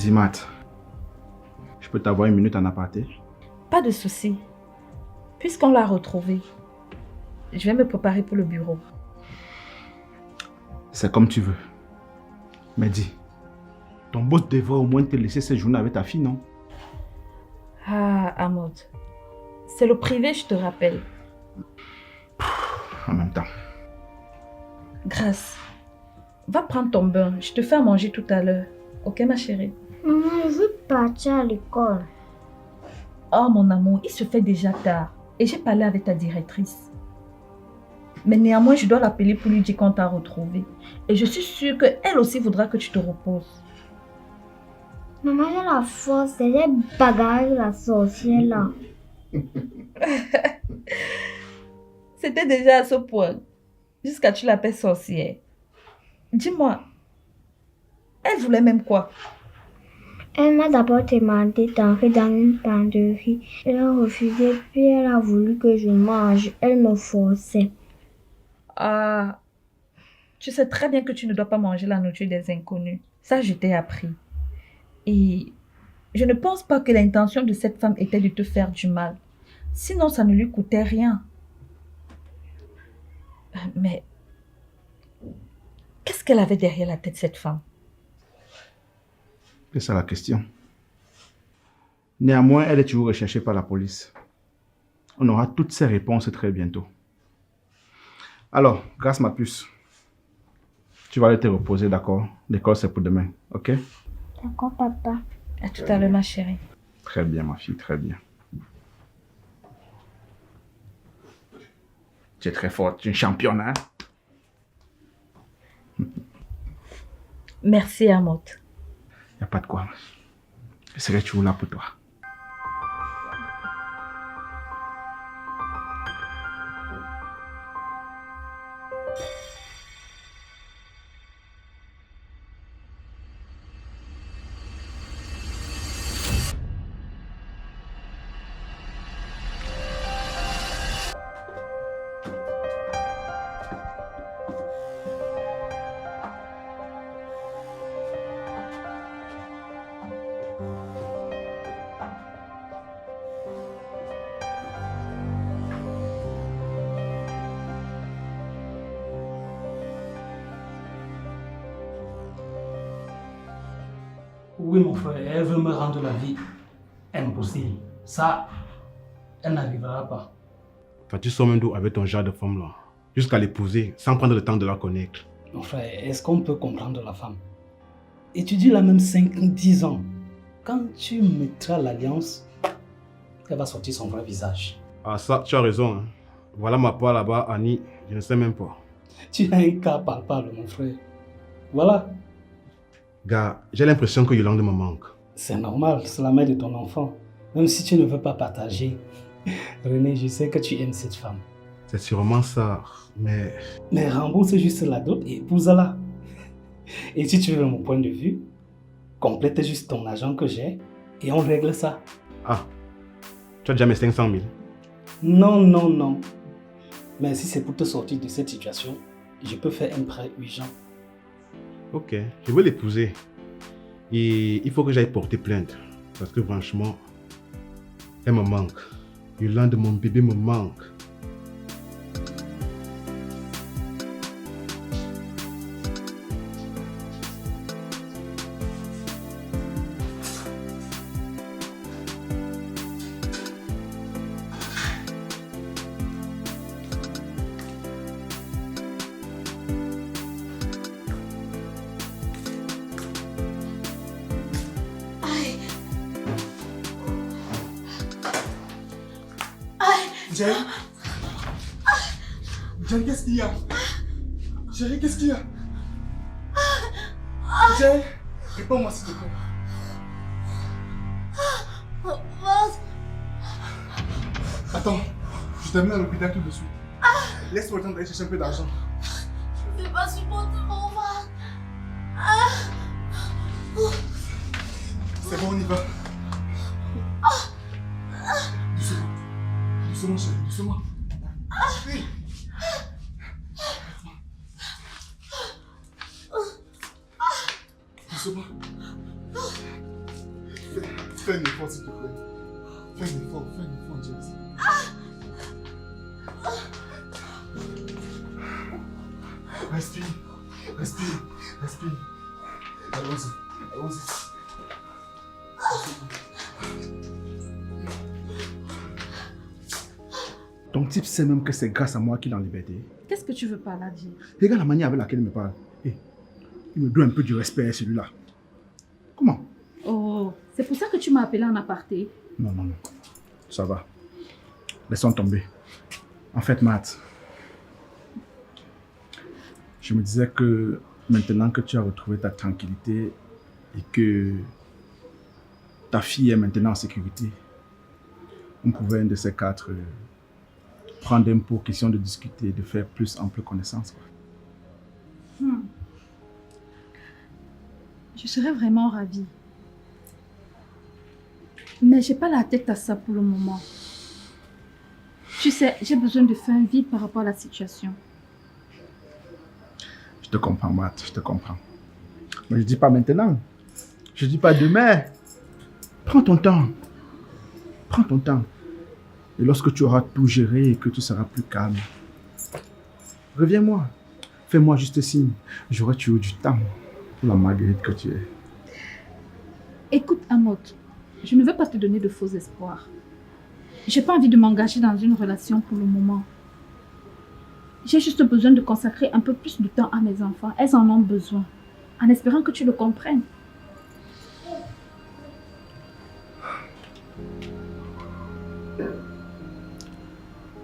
Dis, Matt, je peux t'avoir une minute en aparté? Pas de souci. Puisqu'on l'a retrouvé, je vais me préparer pour le bureau. C'est comme tu veux. Mais dis, ton boss devrait au moins te laisser séjourner avec ta fille, non? Ah, Ahmed. C'est le privé, je te rappelle. En même temps. Grâce. Va prendre ton bain. Je te fais à manger tout à l'heure. Ok, ma chérie? Maman, je veux partir à l'école. Oh, mon amour, il se fait déjà tard. Et j'ai parlé avec ta directrice. Mais néanmoins, je dois l'appeler pour lui dire qu'on t'a retrouvé. Et je suis sûre qu'elle aussi voudra que tu te reposes. Maman, j'ai la force, c'est les bagarres de la sorcière là. C'était déjà à ce point. Jusqu'à tu l'appelles sorcière. Dis-moi, elle voulait même quoi? Elle m'a d'abord demandé d'entrer dans une penderie. Elle a refusé, puis elle a voulu que je mange. Elle me forçait. Ah, tu sais très bien que tu ne dois pas manger la nourriture des inconnus. Ça, je t'ai appris. Et je ne pense pas que l'intention de cette femme était de te faire du mal. Sinon, ça ne lui coûtait rien. Mais qu'est-ce qu'elle avait derrière la tête, cette femme? C'est ça la question. Néanmoins, elle est toujours recherchée par la police. On aura toutes ces réponses très bientôt. Alors, grâce ma puce, tu vas aller te reposer, d'accord? L'école, c'est pour demain, ok? D'accord, papa. À tout à l'heure, ma chérie. Très bien, ma fille, très bien. Tu es très forte, tu es une championne, hein? Merci, Ahmed. Y a pas de quoi. Je serai toujours là pour toi. Oui, mon frère, elle veut me rendre la vie impossible. Ça, elle n'arrivera pas. Enfin, tu sors même d'où avec ton genre de femme là? Jusqu'à l'épouser, sans prendre le temps de la connaître. Mon frère, est-ce qu'on peut comprendre la femme? Étudie la même 5-10 ans. Quand tu mettras l'alliance, elle va sortir son vrai visage. Ah ça, tu as raison. Hein. Voilà ma part là-bas, Annie, je ne sais même pas. Tu as un cas palpable, mon frère. Voilà. Gars, j'ai l'impression que Yolande me manque. C'est normal, c'est la mère de ton enfant. Même si tu ne veux pas partager. René, je sais que tu aimes cette femme. C'est sûrement ça, mais... Mais rembourse juste la dot et épouse-la. Et si tu veux mon point de vue, complète juste ton argent que j'ai et on règle ça. Ah, tu as déjà mes 500 000. Non, non, non. Mais si c'est pour te sortir de cette situation, je peux faire un prêt urgent. Ok, je veux l'épouser. Et il faut que j'aille porter plainte. Parce que franchement, elle me manque. Yolande, mon bébé me manque. Jerry? Jerry, qu'est-ce qu'il y a? Jerry, qu'est-ce qu'il y a? Jerry, réponds-moi s'il te plaît. Attends, je t'amène à l'hôpital tout de suite. Laisse-moi le temps d'aller chercher un peu d'argent. Je ne vais pas supporter mon ventre. C'est bon, on y va. Doucement. Doucement, chérie, doucement. Oui. Doucement. Fais un effort, s'il te plaît. Fais un effort, Jess. Respire. Allons-y. Ton type sait même que c'est grâce à moi qu'il est en liberté. Qu'est-ce que tu veux par là dire? Regarde la manière avec laquelle il me parle. Il me doit un peu du respect, celui-là. Comment? Oh, c'est pour ça que tu m'as appelé en aparté. Non. Ça va. Laissons tomber. En fait, Matt, je me disais que maintenant que tu as retrouvé ta tranquillité et que ta fille est maintenant en sécurité, on pouvait un de ces quatre prendre un pour question de discuter, de faire plus ample connaissance. Je serais vraiment ravie. Mais j'ai pas la tête à ça pour le moment. Tu sais, j'ai besoin de faire un vide par rapport à la situation. Je te comprends, Matt, je te comprends. Mais je dis pas maintenant. Je dis pas demain. Prends ton temps. Et lorsque tu auras tout géré et que tu seras plus calme, reviens-moi. Fais-moi juste signe. J'aurai toujours du temps pour la Marguerite que tu es. Écoute, Amot, je ne veux pas te donner de faux espoirs. J'ai pas envie de m'engager dans une relation pour le moment. J'ai juste besoin de consacrer un peu plus de temps à mes enfants. Elles en ont besoin. En espérant que tu le comprennes.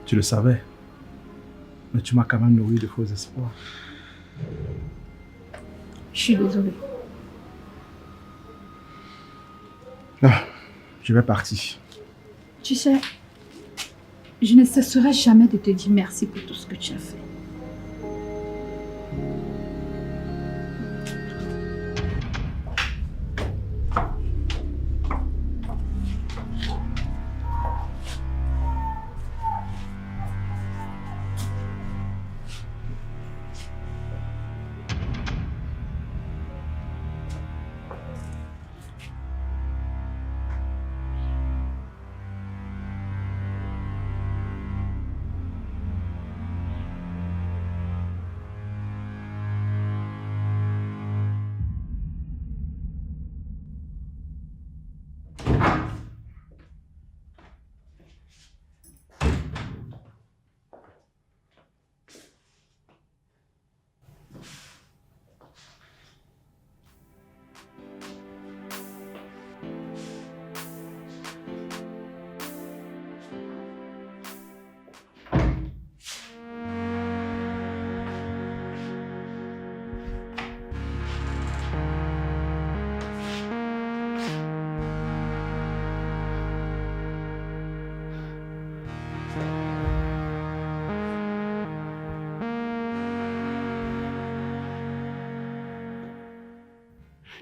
Tu le savais. Mais tu m'as quand même nourri de faux espoirs. Je suis désolée. Je vais partir. Tu sais, je ne cesserai jamais de te dire merci pour tout ce que tu as fait.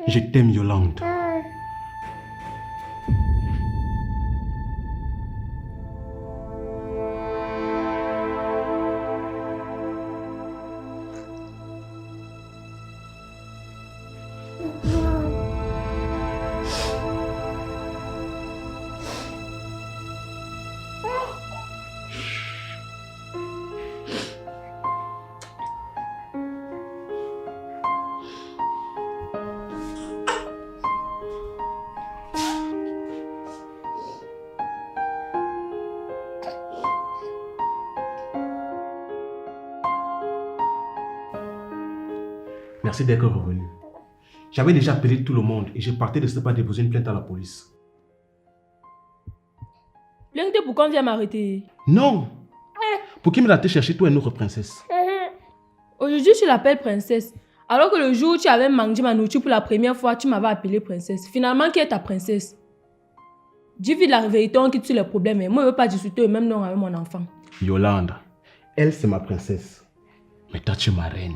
Je t'aime, Yolande. Merci d'être revenu. J'avais déjà appelé tout le monde et je partais de ce pas déposer une plainte à la police. Plainte pourquoi on vient m'arrêter? Non! Pour qui me l'a chercher toi une autre princesse? Aujourd'hui, tu l'appelles princesse. Alors que le jour où tu avais mangé ma nourriture pour la première fois, tu m'avais appelée princesse. Finalement, qui est ta princesse? Dis vite la vérité, on quitte sur les problèmes. Moi, je ne veux pas discuter au même nom avec mon enfant. Yolande, elle c'est ma princesse. Mais toi, tu es ma reine.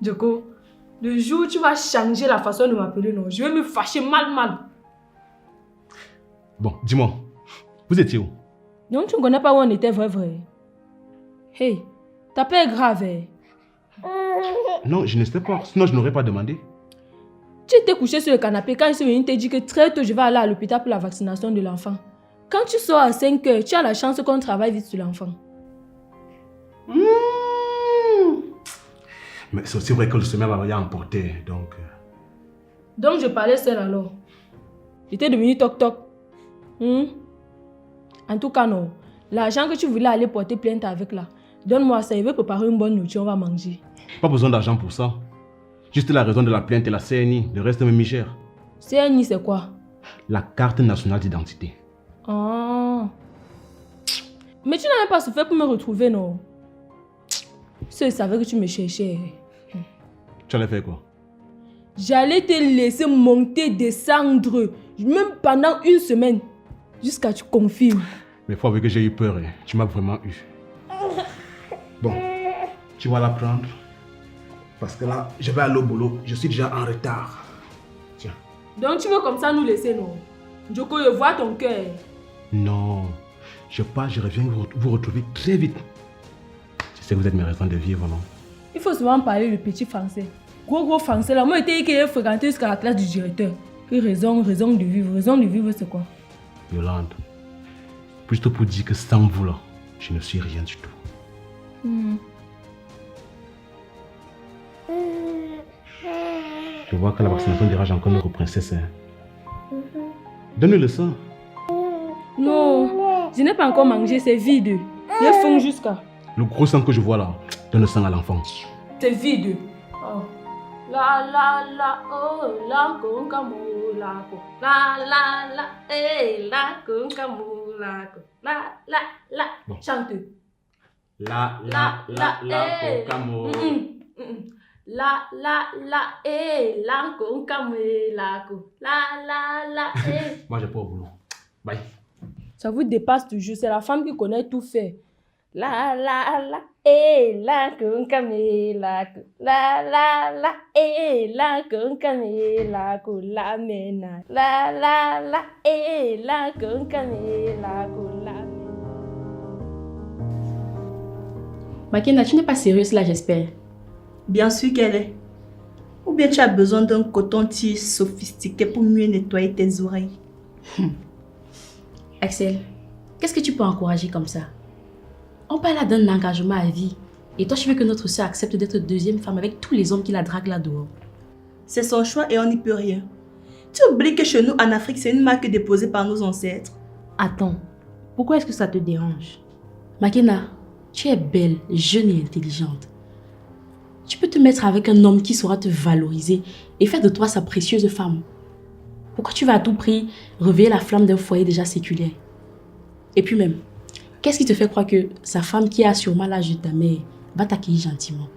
Djoko, le jour où tu vas changer la façon de m'appeler, non, je vais me fâcher mal. Bon, dis-moi, vous étiez où? Donc tu ne connais pas où on était vrai. Hey, ta paix est grave. Non, je ne sais pas, sinon je n'aurais pas demandé. Tu étais couché sur le canapé quand je suis venue te dire que très tôt je vais aller à l'hôpital pour la vaccination de l'enfant. Quand tu sors à 5 heures, tu as la chance qu'on travaille vite sur l'enfant. Mais c'est aussi vrai que le sommeil m'avait emporté, donc... Donc je parlais seule alors. J'étais devenue toc-toc. En tout cas, non. L'argent que tu voulais aller porter plainte avec là, donne-moi ça, je vais préparer une bonne nourriture, on va manger. Pas besoin d'argent pour ça. Juste la raison de la plainte et la CNI, le reste me gère. CNI, c'est quoi? La carte nationale d'identité. Oh. Mais tu n'as même pas souffert pour me retrouver, non? Je savais que tu me cherchais. Tu allais faire quoi? J'allais te laisser monter, descendre, même pendant une semaine, jusqu'à ce que tu confirmes. Mais il faut avouer que j'ai eu peur, hein. Tu m'as vraiment eu. Bon, tu vas la prendre. Parce que là, je vais aller au boulot, je suis déjà en retard. Tiens. Donc tu veux comme ça nous laisser, non? Joko, je vois ton cœur. Non, je pars, je reviens vous retrouver très vite. Je sais que vous êtes mes raisons de vivre, non? Il faut souvent parler le petit français. Gros français là, moi j'étais qu'il fréquenté jusqu'à la classe du directeur. Puis raison de vivre c'est quoi? Yolande, juste pour dire que sans vous là, je ne suis rien du tout. Je vois que la vaccination dérange encore notre princesse. Donne-lui le sang. Non, je n'ai pas encore mangé, c'est vide. J'ai faim jusqu'à... Le gros sang que je vois là, donne le sang à l'enfant. C'est vide. Oh. La, oh, la, concamu, la, concamu, la. Bon. Chante. La, concamu. La, concamu, la. Moi, j'ai pas au boulot. Bye. Ça vous dépasse toujours, c'est la femme qui connaît tout faire. La, concamu, la, concamu, la, mena. La, concamu, la, Makena, tu n'es pas sérieuse là, j'espère. Bien sûr qu'elle est. Ou bien tu as besoin d'un coton-tige sophistiqué pour mieux nettoyer tes oreilles. Axel, qu'est-ce que tu peux encourager comme ça? On parle là d'un engagement à vie. Et toi, tu veux que notre soeur accepte d'être deuxième femme avec tous les hommes qui la draguent là dehors? C'est son choix et on n'y peut rien. Tu oublies que chez nous, en Afrique, c'est une marque déposée par nos ancêtres. Attends, pourquoi est-ce que ça te dérange? Makena, tu es belle, jeune et intelligente. Tu peux te mettre avec un homme qui saura te valoriser et faire de toi sa précieuse femme. Pourquoi tu vas à tout prix réveiller la flamme d'un foyer déjà séculaire? Et puis même, qu'est-ce qui te fait croire que sa femme qui a sûrement l'âge de ta mère va t'accueillir gentiment?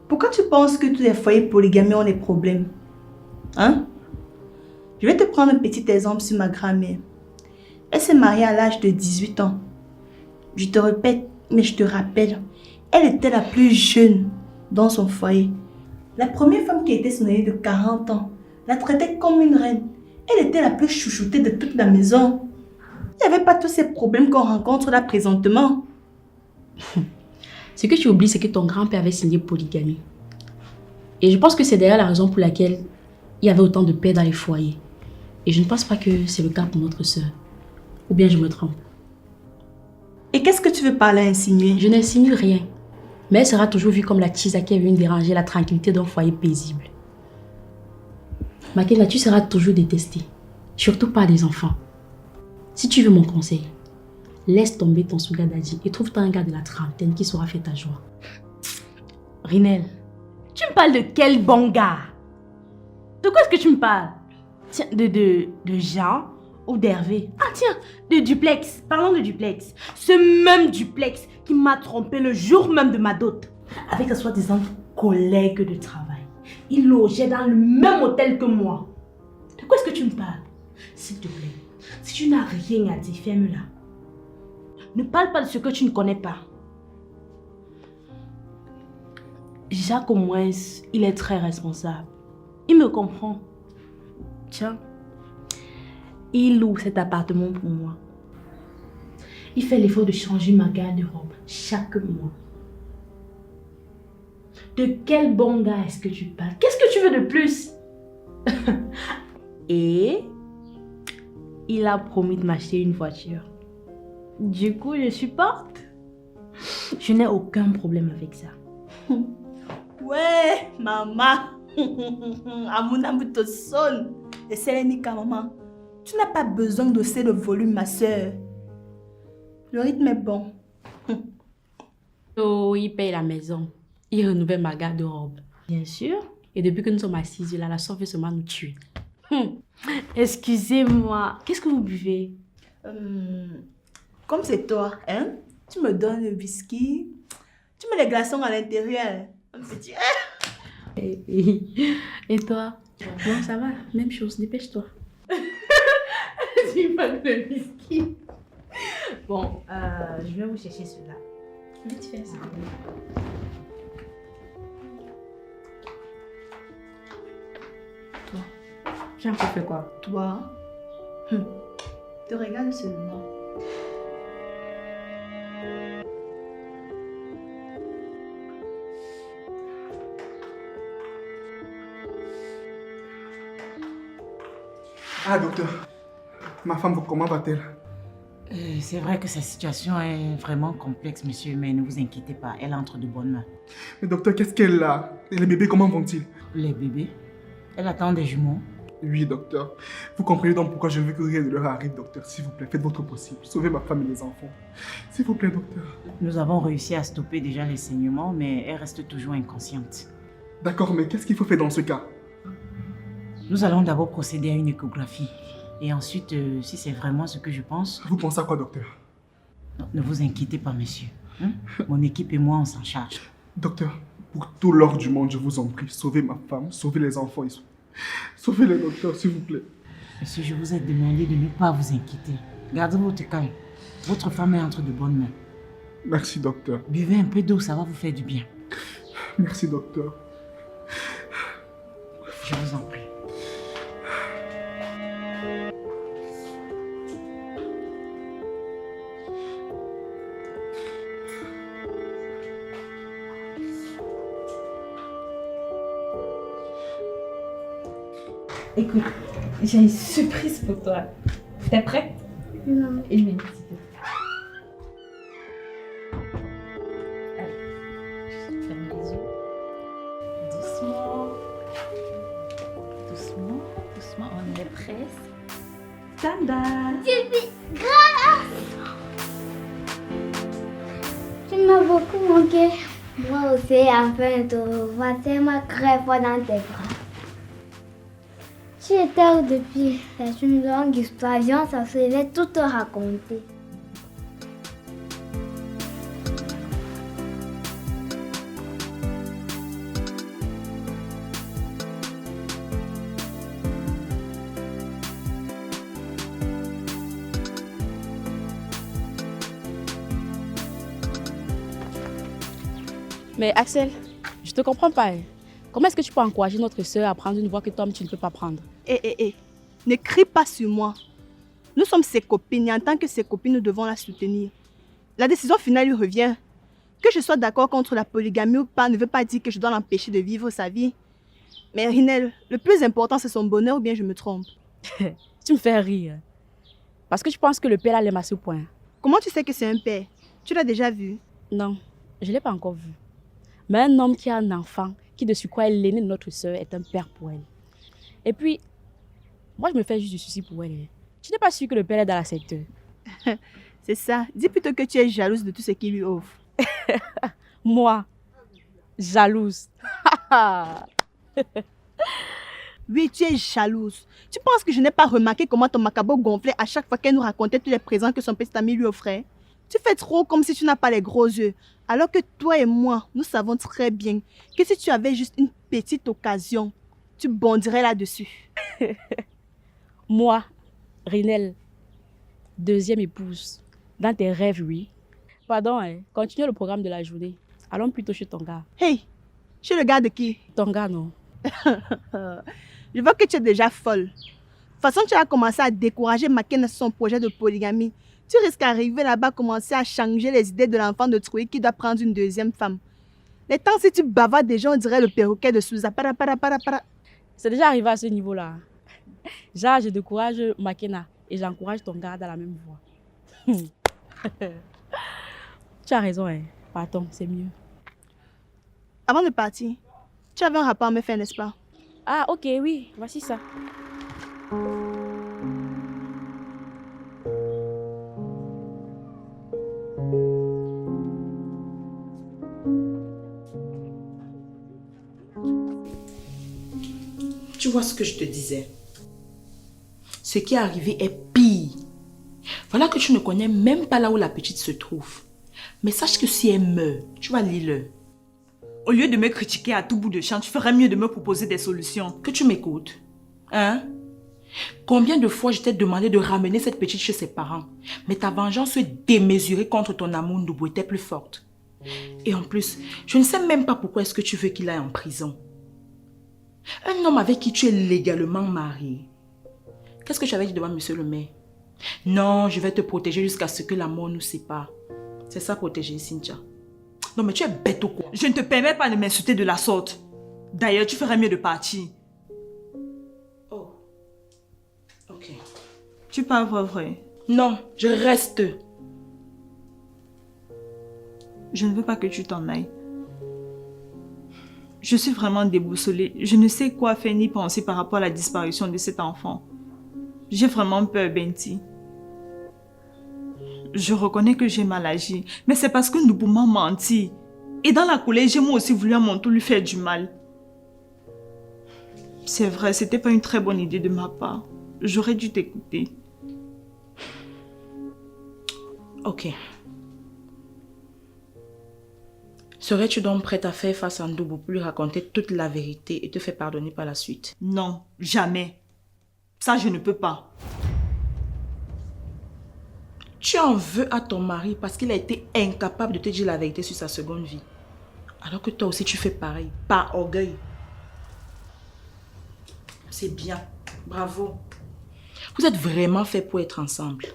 Pourquoi tu penses que tous les foyers polygamés ont des problèmes? Hein? Je vais te prendre un petit exemple sur ma grand-mère. Elle s'est mariée à l'âge de 18 ans. Je te répète, mais je te rappelle, elle était la plus jeune dans son foyer. La première femme qui était son aînée de 40 ans la traitait comme une reine. Elle était la plus chouchoutée de toute la maison. Il n'y avait pas tous ces problèmes qu'on rencontre là présentement. Ce que tu oublies, c'est que ton grand-père avait signé polygamie. Et je pense que c'est d'ailleurs la raison pour laquelle il y avait autant de paix dans les foyers. Et je ne pense pas que c'est le cas pour notre sœur. Ou bien je me trompe. Et qu'est-ce que tu veux par là insinuer? Je n'insinue rien. Mais elle sera toujours vue comme la tisa qui est venue déranger la tranquillité d'un foyer paisible. Makena, tu seras toujours détestée. Surtout par les enfants. Si tu veux mon conseil, laisse tomber ton sugar daddy et trouve-toi un gars de la trentaine qui saura faire ta joie. Rinel, tu me parles de quel bon gars? De quoi est-ce que tu me parles? Tiens, de Jean ou d'Hervé? Ah tiens, de Duplex. Parlons de Duplex. Ce même Duplex qui m'a trompé le jour même de ma dot. Avec un soi-disant collègue de travail. Il logeait dans le même hôtel que moi. De quoi est-ce que tu me parles? S'il te plaît, si tu n'as rien à dire, ferme-la. Ne parle pas de ce que tu ne connais pas. Jacques, au moins, il est très responsable. Il me comprend. Tiens, il loue cet appartement pour moi. Il fait l'effort de changer ma garde-robe chaque mois. De quel bon gars est-ce que tu parles? Qu'est-ce que tu veux de plus? Et il a promis de m'acheter une voiture. Du coup, je supporte. Je n'ai aucun problème avec ça. Ouais, maman. Amouna te sonne. Et c'est Nika, maman. Tu n'as pas besoin d'hausser le volume, ma soeur. Le rythme est bon. Oh, il paye la maison. Il renouvelle ma garde-robe. Bien sûr. Et depuis que nous sommes assises là, la soeur veut seulement nous tuer. Excusez-moi. Qu'est-ce que vous buvez? Comme c'est toi, hein? Tu me donnes le whisky. Tu mets les glaçons à l'intérieur. Un petit... Et toi? Bon, ça va. Même chose. Dépêche-toi. Tu pas de whisky. Bon, je vais vous chercher cela. Vite fait ça. Toi, j'ai encore fait quoi? Toi, te regarde seulement. Ah, docteur. Ma femme, comment va-t-elle? C'est vrai que sa situation est vraiment complexe, monsieur, mais ne vous inquiétez pas, elle entre de bonnes mains. Mais docteur, qu'est-ce qu'elle a? Et les bébés, comment vont-ils? Les bébés? Elle attend des jumeaux. Oui, docteur. Vous comprenez donc pourquoi je veux que rien ne leur arrive, docteur. S'il vous plaît, faites votre possible. Sauvez ma femme et les enfants. S'il vous plaît, docteur. Nous avons réussi à stopper déjà les saignements, mais elle reste toujours inconsciente. D'accord, mais qu'est-ce qu'il faut faire dans ce cas? Nous allons d'abord procéder à une échographie. Et ensuite, si c'est vraiment ce que je pense... Vous pensez à quoi, docteur? Non, ne vous inquiétez pas, monsieur. Mon équipe et moi, on s'en charge. Docteur, pour tout l'or du monde, je vous en prie, sauvez ma femme, sauvez les enfants. Sauvez-les, docteur, s'il vous plaît. Monsieur, je vous ai demandé de ne pas vous inquiéter. Gardez votre calme. Votre femme est entre de bonnes mains. Merci, docteur. Buvez un peu d'eau, ça va vous faire du bien. Merci, docteur. Je vous en prie. Écoute, j'ai une surprise pour toi. T'es prête? Non. Une minute. Allez, ferme les yeux. Doucement. Doucement, doucement, on est presque. Standard. Grâce! Tu m'as beaucoup manqué. Moi aussi, enfin, de revoir tellement très fort dans tes bras. Tu étais où depuis? C'est une longue histoire. Viens, ça se va tout te raconter. Mais Axel, je te comprends pas. Comment est-ce que tu peux encourager notre soeur à prendre une voie que toi-même tu ne peux pas prendre? Ne crie pas sur moi. Nous sommes ses copines et en tant que ses copines, nous devons la soutenir. La décision finale lui revient. Que je sois d'accord contre la polygamie ou pas ne veut pas dire que je dois l'empêcher de vivre sa vie. Mais Rinel, le plus important c'est son bonheur ou bien je me trompe? Tu me fais rire. Parce que tu penses que le père l'aime à ce point. Comment tu sais que c'est un père? Tu l'as déjà vu? Non, je ne l'ai pas encore vu. Mais un homme qui a un enfant, qui de surcroît est l'aîné de notre soeur, est un père pour elle. Et puis, moi je me fais juste du souci pour elle. Tu n'es pas sûr que le père est dans la secteur? C'est ça. Dis plutôt que tu es jalouse de tout ce qu'il lui offre. Moi, jalouse. Oui, tu es jalouse. Tu penses que je n'ai pas remarqué comment ton macabo gonflait à chaque fois qu'elle nous racontait tous les présents que son petit ami lui offrait? Tu fais trop comme si tu n'as pas les gros yeux. Alors que toi et moi, nous savons très bien que si tu avais juste une petite occasion, tu bondirais là-dessus. Moi, Rinel, deuxième épouse, dans tes rêves, oui. Pardon, continue le programme de la journée. Allons plutôt chez ton gars. Hey, chez le gars de qui? Ton gars, non. Je vois que tu es déjà folle. De toute façon, tu as commencé à décourager Makena sur son projet de polygamie. Tu risques d'arriver là-bas, commencer à changer les idées de l'enfant de Troué qui doit prendre une deuxième femme. Les temps, si tu bavardes des gens, on dirait le perroquet de Souza. C'est déjà arrivé à ce niveau-là. Genre, je décourage Makena et j'encourage ton gars dans la même voie. Tu as raison, hein. Pardon, c'est mieux. Avant de partir, tu avais un rapport à me faire, n'est-ce pas? Ah, ok, oui, voici ça. Tu vois ce que je te disais? Ce qui est arrivé est pire. Voilà que tu ne connais même pas là où la petite se trouve. Mais sache que si elle meurt, tu vas lire-le. Au lieu de me critiquer à tout bout de champ, tu ferais mieux de me proposer des solutions. Que tu m'écoutes. Hein? Combien de fois je t'ai demandé de ramener cette petite chez ses parents, mais ta vengeance démesurée contre ton amour Ndoubou était plus forte. Et en plus, je ne sais même pas pourquoi est-ce que tu veux qu'il aille en prison. Un homme avec qui tu es légalement marié. Qu'est-ce que tu avais dit devant monsieur le maire? Non, je vais te protéger jusqu'à ce que la mort nous sépare. C'est ça, protéger, Cynthia. Non, mais tu es bête ou quoi? Je ne te permets pas de m'insulter de la sorte. D'ailleurs, tu ferais mieux de partir. Oh. Ok. Tu parles vrai? Non, je reste. Je ne veux pas que tu t'en ailles. Je suis vraiment déboussolée. Je ne sais quoi faire ni penser par rapport à la disparition de cet enfant. J'ai vraiment peur, Benti. Je reconnais que j'ai mal agi, mais c'est parce que Ndoubou m'a menti. Et dans la colère, j'ai moi aussi voulu à mon tour lui faire du mal. C'est vrai, c'était pas une très bonne idée de ma part. J'aurais dû t'écouter. Ok. Serais-tu donc prête à faire face à Ndoubou pour lui raconter toute la vérité et te faire pardonner par la suite? Non, jamais. Ça, je ne peux pas. Tu en veux à ton mari parce qu'il a été incapable de te dire la vérité sur sa seconde vie. Alors que toi aussi tu fais pareil, par orgueil. C'est bien, bravo. Vous êtes vraiment fait pour être ensemble.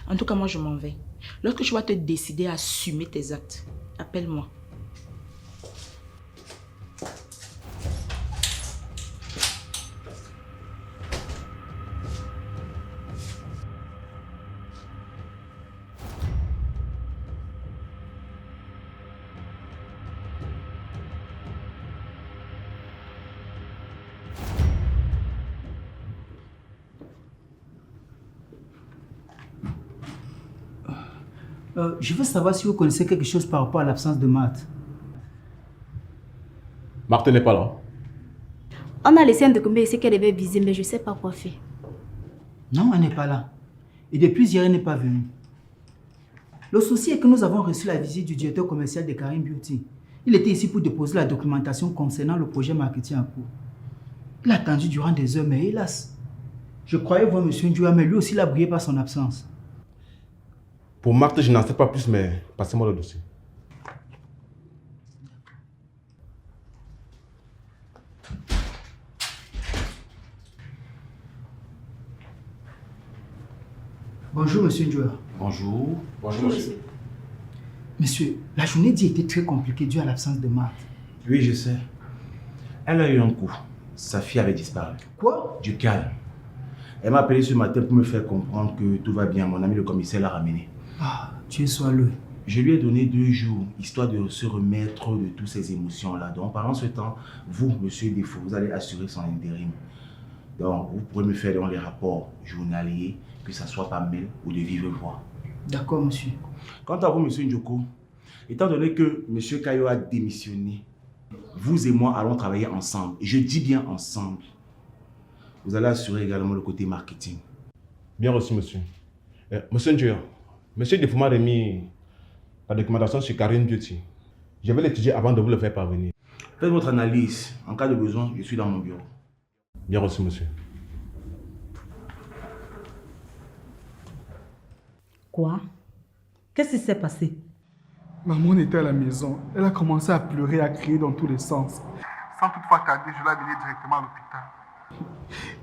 En tout cas, moi je m'en vais. Lorsque tu vas te décider à assumer tes actes, appelle-moi. Je veux savoir si vous connaissez quelque chose par rapport à l'absence de Marthe. Marthe n'est pas là. On a laissé un document ici qu'elle devait viser, mais je ne sais pas quoi faire. Non, elle n'est pas là. Et depuis hier, elle n'est pas venue. Le souci est que nous avons reçu la visite du directeur commercial de Karim Beauty. Il était ici pour déposer la documentation concernant le projet marketing en cours. Il a attendu durant des heures, mais hélas. Je croyais voir M. Ndjoua, mais lui aussi il a brillé par son absence. Pour Marthe, je n'en sais pas plus, mais passez-moi le dossier. Bonjour, M. Ndjoua. Bonjour. Bonjour, monsieur. Monsieur, la journée d'hier était très compliquée due à l'absence de Marthe. Oui, je sais. Elle a eu un coup. Sa fille avait disparu. Quoi? Du calme. Elle m'a appelé ce matin pour me faire comprendre que tout va bien. Mon ami le commissaire l'a ramenée. Ah, Dieu soit loué. Je lui ai donné 2 jours, histoire de se remettre de toutes ces émotions-là. Donc, pendant ce temps, vous, monsieur Défaut, vous allez assurer son intérim. Donc, vous pourrez me faire dans les rapports journaliers, que ce soit par mail ou de vive voix. D'accord, monsieur. Quant à vous, monsieur Ndjoko, étant donné que monsieur Kayo a démissionné, vous et moi allons travailler ensemble. Et je dis bien ensemble. Vous allez assurer également le côté marketing. Bien reçu, monsieur. Monsieur Ndjoua, monsieur Défaut m'a remis la documentation sur Karim Beauty. Je vais l'étudier avant de vous le faire parvenir. Faites votre analyse. En cas de besoin, je suis dans mon bureau. Bien reçu, monsieur. Quoi? Qu'est-ce qui s'est passé? Maman était à la maison. Elle a commencé à pleurer, à crier dans tous les sens. Sans toutefois tarder, je l'ai amenée directement à l'hôpital.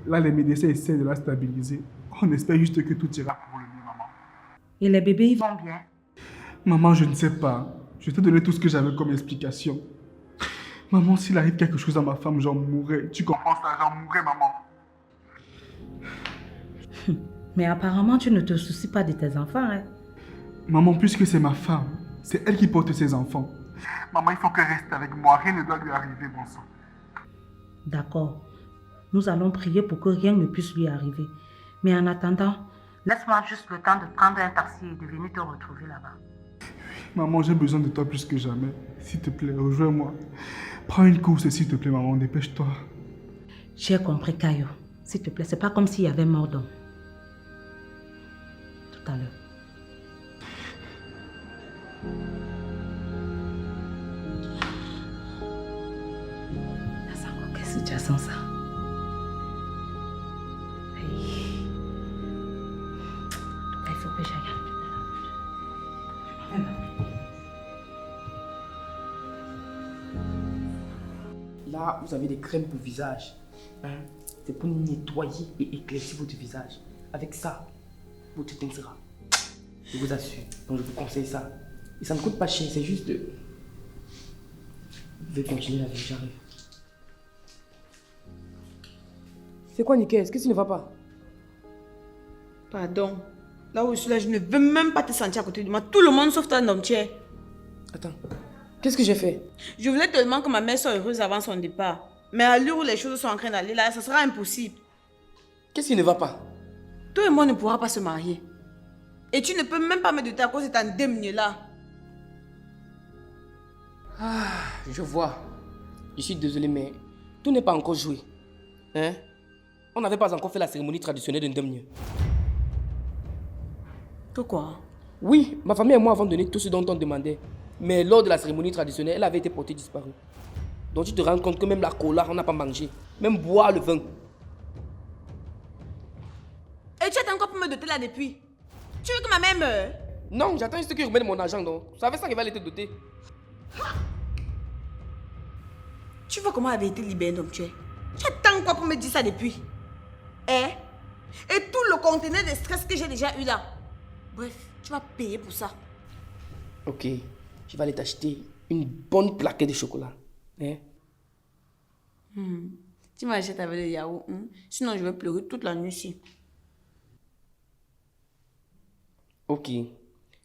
Là, les médecins essaient de la stabiliser. On espère juste que tout ira pour le mieux, maman. Et les bébés, ils vont bien? Maman, je ne sais pas. Je t'ai donné tout ce que j'avais comme explication. Maman, s'il arrive quelque chose à ma femme, j'en mourrai. Tu comprends ça? J'en mourrai, maman. Mais apparemment, tu ne te soucies pas de tes enfants, hein? Maman, puisque c'est ma femme, c'est elle qui porte ses enfants. Maman, il faut qu'elle reste avec moi. Rien ne doit lui arriver, bon sang. D'accord. Nous allons prier pour que rien ne puisse lui arriver. Mais en attendant, laisse-moi juste le temps de prendre un taxi et de venir te retrouver là-bas. Maman, j'ai besoin de toi plus que jamais. S'il te plaît, rejoins-moi. Prends une course, s'il te plaît, maman. Dépêche-toi. J'ai compris, Caillou. S'il te plaît, c'est pas comme s'il y avait mort d'homme. Tout à l'heure. Quelle situation ça? Il faut que j'aille. Là, vous avez des crèmes pour visage. Hein? C'est pour nettoyer et éclaircir votre visage. Avec ça, votre teint sera. Je vous assure. Donc je vous conseille ça. Et ça ne coûte pas cher, c'est juste de... Vous devez continuer la vie, j'arrive. C'est quoi, Nickel? Qu'est-ce qui ne va pas? Pardon. Là où je suis là, je ne veux même pas te sentir à côté de moi. Tout le monde sauf toi, Nomtier. Attends. Qu'est-ce que j'ai fait? Je voulais tellement que ma mère soit heureuse avant son départ. Mais à l'heure où les choses sont en train d'aller là, ça sera impossible. Qu'est-ce qui ne va pas? Toi et moi ne pourra pas se marier. Et tu ne peux même pas me doter à cause de ta démie là. Ah, je vois. Je suis désolé, mais tout n'est pas encore joué. Hein? On n'avait pas encore fait la cérémonie traditionnelle d'un demi. Pourquoi? Oui, ma famille et moi avons donné tout ce dont on demandait. Mais lors de la cérémonie traditionnelle, elle avait été portée disparue. Donc tu te rends compte que même la cola, on n'a pas mangé. Même boire le vin. Et tu attends encore pour me doter là depuis? Tu veux que ma mère meure? Non, j'attends juste que je remette mon argent, donc. Ça avait ça qu'il va être doté. Tu vois comment elle avait été libérée, donc tu es. Tu attends quoi pour me dire ça depuis? Et tout le conteneur de stress que j'ai déjà eu là. Bref, tu vas payer pour ça. Ok, je vais aller t'acheter une bonne plaquette de chocolat. Hein? Tu m'achètes avec le yaourt. Sinon, je vais pleurer toute la nuit ici. Ok,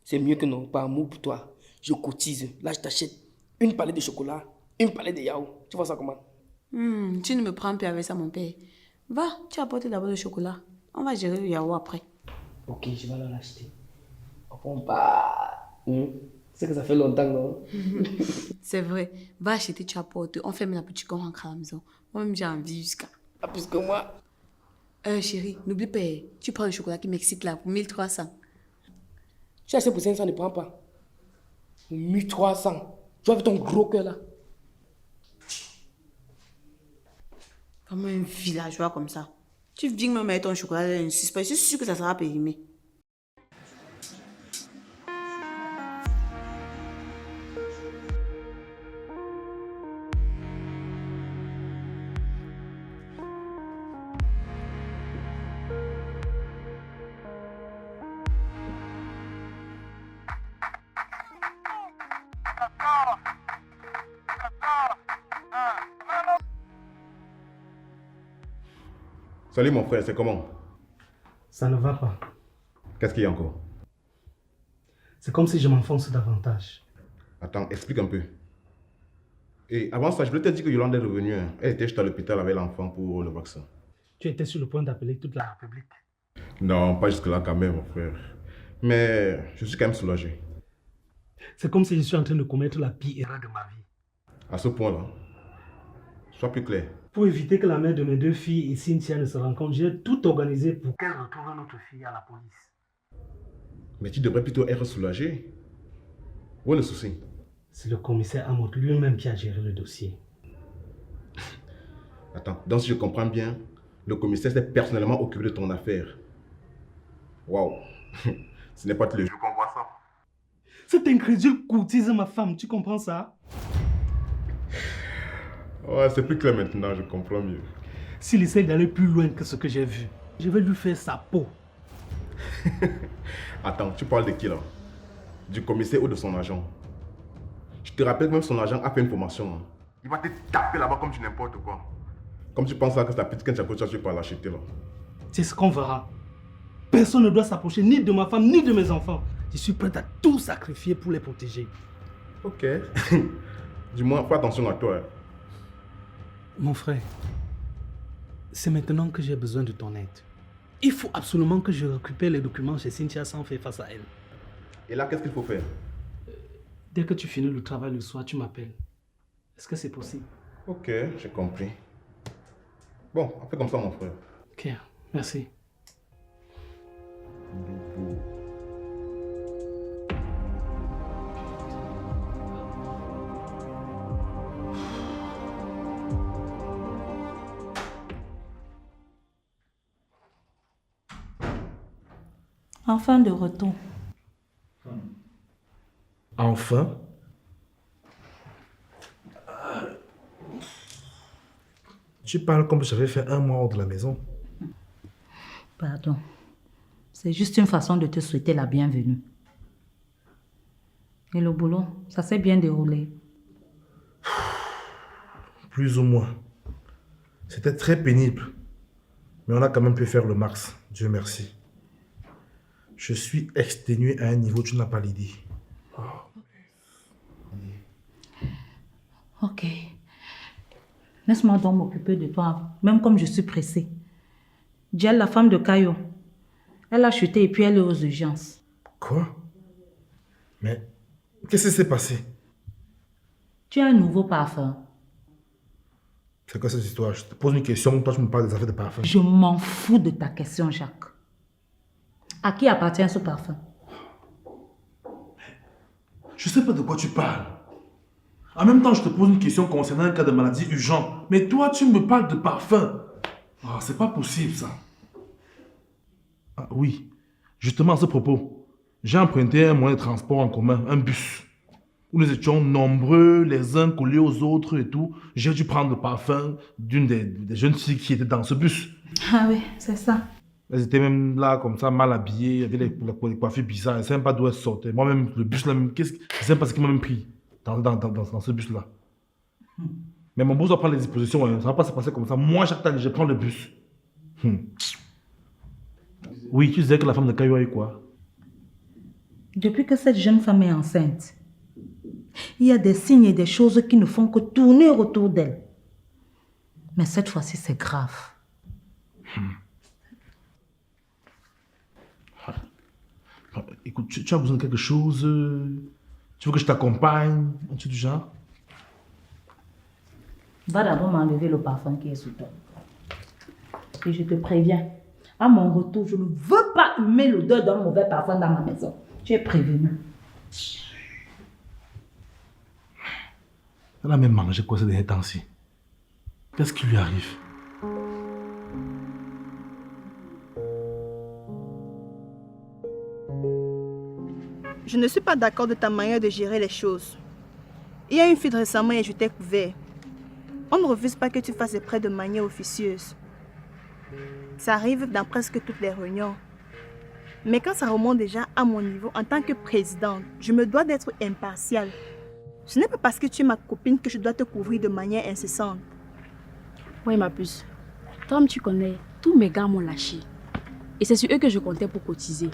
c'est mieux que non, par amour pour toi. Je cotise. Là, je t'achète une palette de chocolat, une palette de yaourt. Tu vois ça comment? Tu ne me prends plus avec ça, mon père. Va, tu apportes d'abord le chocolat. On va gérer le yaourt après. Ok, je vais aller l'acheter. On pas. C'est que ça fait longtemps, non? C'est vrai. Va acheter, tu apportes. On ferme la petite, on rentre à la maison. Moi-même, j'ai envie jusqu'à. Ah, plus que moi. Chérie, n'oublie pas, tu prends le chocolat qui m'excite là pour 1300. Tu as assez pour 500, ne prends pas. 1300. Tu as vu ton gros cœur là? Comme un villageois comme ça. Tu viens me mettre ton chocolat dans une suspens, je suis sûre que ça sera périmé. Salut mon frère, c'est comment? Ça ne va pas. Qu'est-ce qu'il y a encore? C'est comme si je m'enfonce davantage. Attends, explique un peu. Et avant ça, je voulais te dire que Yolande est revenue. Hein. Elle était juste à l'hôpital avec l'enfant pour le vaccin. Tu étais sur le point d'appeler toute la République. Non, pas jusque-là quand même, mon frère. Mais je suis quand même soulagé. C'est comme si je suis en train de commettre la pire erreur de ma vie. À ce point-là, sois plus clair. Pour éviter que la mère de mes deux filles et Cynthia ne se rencontrent, j'ai tout organisé pour qu'elle retrouve notre fille à la police. Mais tu devrais plutôt être soulagé. Où est le souci? C'est le commissaire Amot lui-même qui a géré le dossier. Attends, donc si je comprends bien, le commissaire s'est personnellement occupé de ton affaire. Waouh. Ce n'est pas tous les jours qu'on voit ça. Cet incrédule courtise ma femme, tu comprends ça? Ouais, c'est plus clair maintenant, je comprends mieux. S'il essaie d'aller plus loin que ce que j'ai vu, je vais lui faire sa peau. Attends, tu parles de qui là? Du commissaire ou de son agent? Je te rappelle que même son agent a fait une formation. Hein. Il va te taper là-bas comme tu n'importe quoi. Comme tu penses là que c'est la petite Kenchako, tu vas pas l'acheter là. C'est ce qu'on verra. Personne ne doit s'approcher ni de ma femme ni de mes enfants. Je suis prêt à tout sacrifier pour les protéger. Ok. Dis-moi, fais attention à toi. Mon frère, c'est maintenant que j'ai besoin de ton aide. Il faut absolument que je récupère les documents chez Cynthia sans faire face à elle. Et là, qu'est-ce qu'il faut faire? Dès que tu finis le travail le soir, tu m'appelles. Est-ce que c'est possible? Ok, j'ai compris. Bon, on fait comme ça, mon frère. Ok, merci. Enfin de retour. Enfin? Tu parles comme si j'avais fait un mois hors de la maison. Pardon. C'est juste une façon de te souhaiter la bienvenue. Et le boulot, ça s'est bien déroulé? Plus ou moins. C'était très pénible. Mais on a quand même pu faire le max. Dieu merci. Je suis exténué à un niveau, tu n'as pas l'idée. Ok. Laisse-moi donc m'occuper de toi, même comme je suis pressée. Diel, la femme de Caillou, elle a chuté et puis elle est aux urgences. Quoi? Mais qu'est-ce qui s'est passé? Tu as un nouveau parfum. C'est quoi cette histoire? Je te pose une question, toi tu me parles des affaires de parfum. Je m'en fous de ta question, Jacques. À qui appartient ce parfum? Je sais pas de quoi tu parles. En même temps, je te pose une question concernant un cas de maladie urgent. Mais toi, tu me parles de parfum. Oh, c'est pas possible, ça. Ah oui, justement à ce propos, j'ai emprunté un moyen de transport en commun, un bus, où nous étions nombreux, les uns collés aux autres et tout. J'ai dû prendre le parfum d'une des jeunes filles qui étaient dans ce bus. Ah oui, c'est ça. Elles étaient même là, comme ça, mal habillées, il y avait les coiffures bizarres, elles ne savaient pas d'où elles sortaient. Moi-même, le bus là, je ne sais pas ce qui m'a même pris dans ce bus-là. Mais mon boss doit prendre les dispositions, hein. Ça ne va pas se passer comme ça. Moi, chaque temps, je prends le bus. Oui, tu disais que la femme de Caillou a eu quoi? Depuis que cette jeune femme est enceinte, il y a des signes et des choses qui ne font que tourner autour d'elle. Mais cette fois-ci, c'est grave. Écoute, tu as besoin de quelque chose? Tu veux que je t'accompagne? Un truc du genre? Va d'abord m'enlever le parfum qui est sous toi. Et je te préviens, à mon retour, je ne veux pas humer l'odeur d'un mauvais parfum dans ma maison. Tu es prévenu. Elle a même mangé quoi ces derniers temps-ci? Qu'est-ce qui lui arrive? Je ne suis pas d'accord de ta manière de gérer les choses. Il y a une fuite récemment et je t'ai couvert. On ne refuse pas que tu fasses des prêts de manière officieuse. Ça arrive dans presque toutes les réunions. Mais quand ça remonte déjà à mon niveau en tant que présidente, je me dois d'être impartiale. Ce n'est pas parce que tu es ma copine que je dois te couvrir de manière incessante. Oui, ma puce. Comme tu connais, tous mes gars m'ont lâché. Et c'est sur eux que je comptais pour cotiser.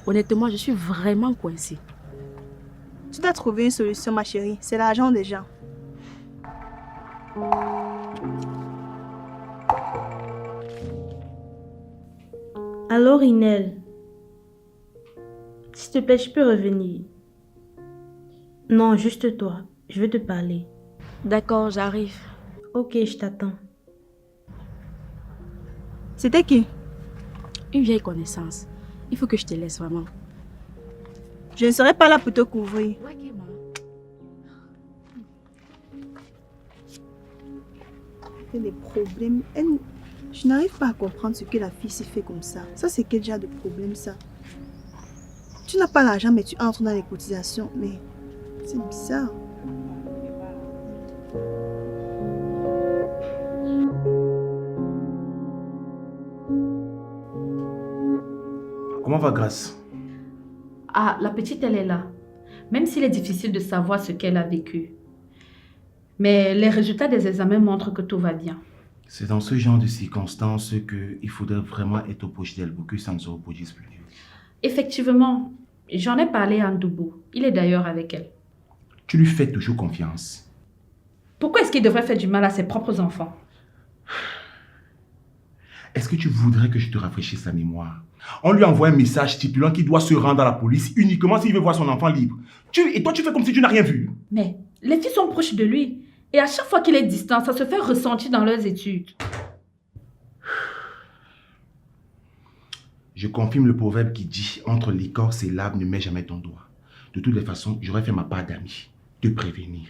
Honnêtement, je suis vraiment coincée. Tu dois trouver une solution, ma chérie. C'est l'argent des gens. Alors, Inel, s'il te plaît, je peux revenir? Non, juste toi. Je veux te parler. D'accord, j'arrive. Ok, je t'attends. C'était qui? Une vieille connaissance. Il faut que je te laisse vraiment. Je ne serai pas là pour te couvrir. Il y a des problèmes. Je n'arrive pas à comprendre ce que la fille s'y fait comme ça. Ça, c'est quel genre de problème, ça? Tu n'as pas l'argent, mais tu entres dans les cotisations. Mais c'est bizarre. Comment va Grace? Ah, la petite, elle est là. Même s'il est difficile de savoir ce qu'elle a vécu. Mais les résultats des examens montrent que tout va bien. C'est dans ce genre de circonstances qu'il faudrait vraiment être au proche d'elle pour que ça ne se reproduise plus. Effectivement, j'en ai parlé à Ndoubou. Il est d'ailleurs avec elle. Tu lui fais toujours confiance. Pourquoi est-ce qu'il devrait faire du mal à ses propres enfants? Est-ce que tu voudrais que je te rafraîchisse la mémoire? On lui envoie un message stipulant qu'il doit se rendre à la police uniquement s'il veut voir son enfant libre. Et toi, tu fais comme si tu n'as rien vu. Mais les filles sont proches de lui. Et à chaque fois qu'il est distant, ça se fait ressentir dans leurs études. Je confirme le proverbe qui dit « Entre l'écorce et l'arbre, ne mets jamais ton doigt ». De toutes les façons, j'aurais fait ma part d'amis, te prévenir.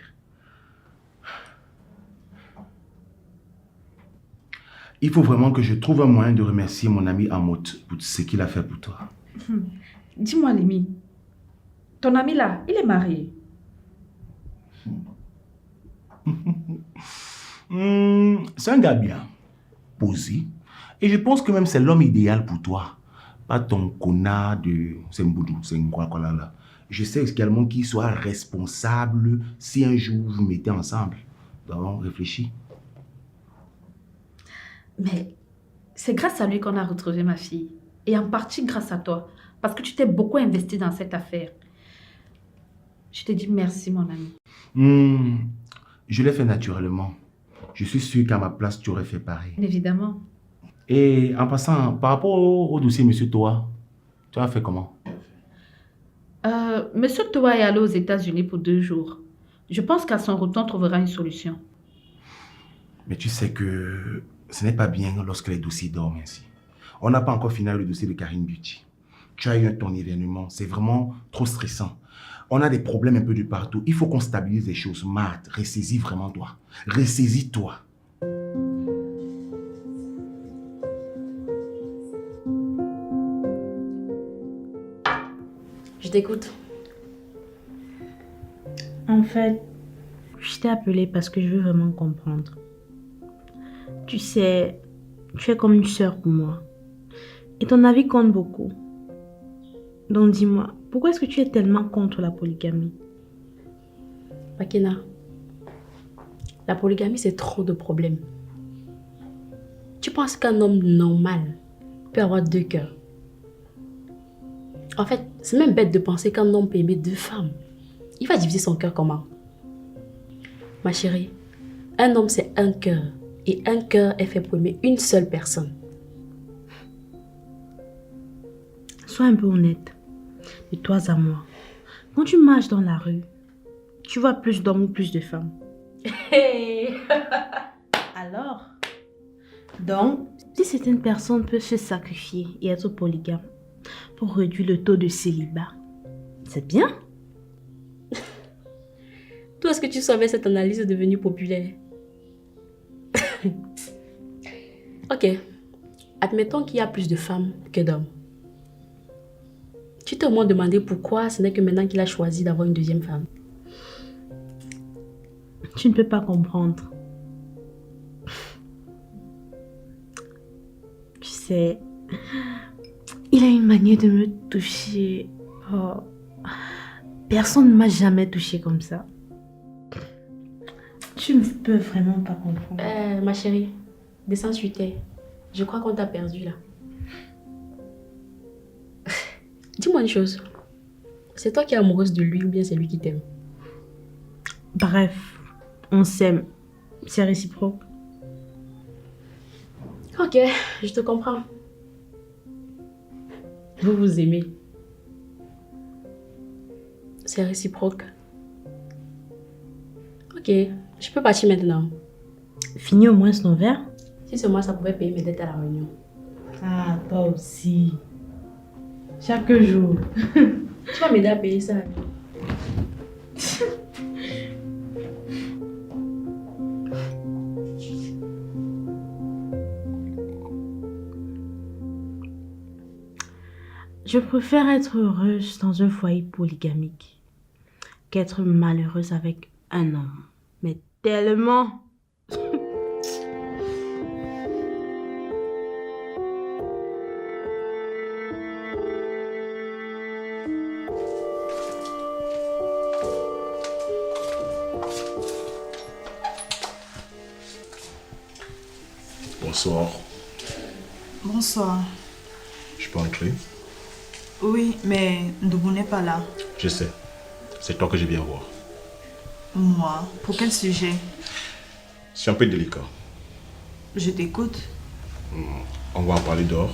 Il faut vraiment que je trouve un moyen de remercier mon ami Amot pour ce qu'il a fait pour toi. Dis-moi, Lémi, ton ami là, il est marié? C'est un gars bien, posé, et je pense que même c'est l'homme idéal pour toi. Pas ton connard de Semboudou, c'est quoi là. Je sais également qu'il soit responsable si un jour vous vous mettez ensemble. Donc, réfléchis. Mais c'est grâce à lui qu'on a retrouvé ma fille. Et en partie grâce à toi. Parce que tu t'es beaucoup investi dans cette affaire. Je te dis merci, mon ami. Je l'ai fait naturellement. Je suis sûr qu'à ma place, tu aurais fait pareil. Évidemment. Et en passant, par rapport au dossier Monsieur Toa, tu as fait comment? Monsieur Toa est allé aux États-Unis pour 2 jours. Je pense qu'à son retour, on trouvera une solution. Mais tu sais que ce n'est pas bien lorsque les dossiers dorment ainsi. On n'a pas encore fini le dossier de Karim Beauty. Tu as eu ton événement, c'est vraiment trop stressant. On a des problèmes un peu de partout. Il faut qu'on stabilise les choses. Marthe, ressaisis vraiment toi. Ressaisis-toi. Je t'écoute. En fait, je t'ai appelé parce que je veux vraiment comprendre. Tu sais, tu es comme une sœur pour moi. Et ton avis compte beaucoup. Donc dis-moi, pourquoi est-ce que tu es tellement contre la polygamie? Makena, la polygamie, c'est trop de problèmes. Tu penses qu'un homme normal peut avoir 2 cœurs? En fait, c'est même bête de penser qu'un homme peut aimer 2 femmes. Il va diviser son cœur comment? Ma chérie, un homme c'est un cœur. Et un cœur est fait pour aimer une seule personne. Sois un peu honnête. De toi à moi. Quand tu marches dans la rue, tu vois plus d'hommes ou plus de femmes? Alors? Donc, si certaines personnes peuvent se sacrifier et être polygames pour réduire le taux de célibat, c'est bien? Toi, est-ce que tu savais cette analyse est devenue populaire? Ok, admettons qu'il y a plus de femmes que d'hommes. Tu t'es au moins demandé pourquoi ce n'est que maintenant qu'il a choisi d'avoir une 2e femme. Tu ne peux pas comprendre. Tu sais, il a une manière de me toucher. Oh. Personne ne m'a jamais touché comme ça. Tu ne peux vraiment pas comprendre. Ma chérie, descends sur terre. Je crois qu'on t'a perdu là. Dis-moi une chose. C'est toi qui es amoureuse de lui ou bien c'est lui qui t'aime? Bref, on s'aime. C'est réciproque. Ok, je te comprends. Vous vous aimez. C'est réciproque. Ok, je peux partir maintenant. Finis au moins ton verre. Si c'est moi, ça pouvait payer mes dettes à la réunion. Ah, toi aussi. Chaque jour. Tu vas m'aider à payer ça. Je préfère être heureuse dans un foyer polygamique qu'être malheureuse avec un homme. Mais tellement. Bonsoir. Bonsoir. Je peux entrer? Oui, mais Ndoubou n'est pas là. Je sais. C'est toi que je viens voir. Moi? Pour quel sujet? C'est un peu délicat. Je t'écoute. On va en parler dehors.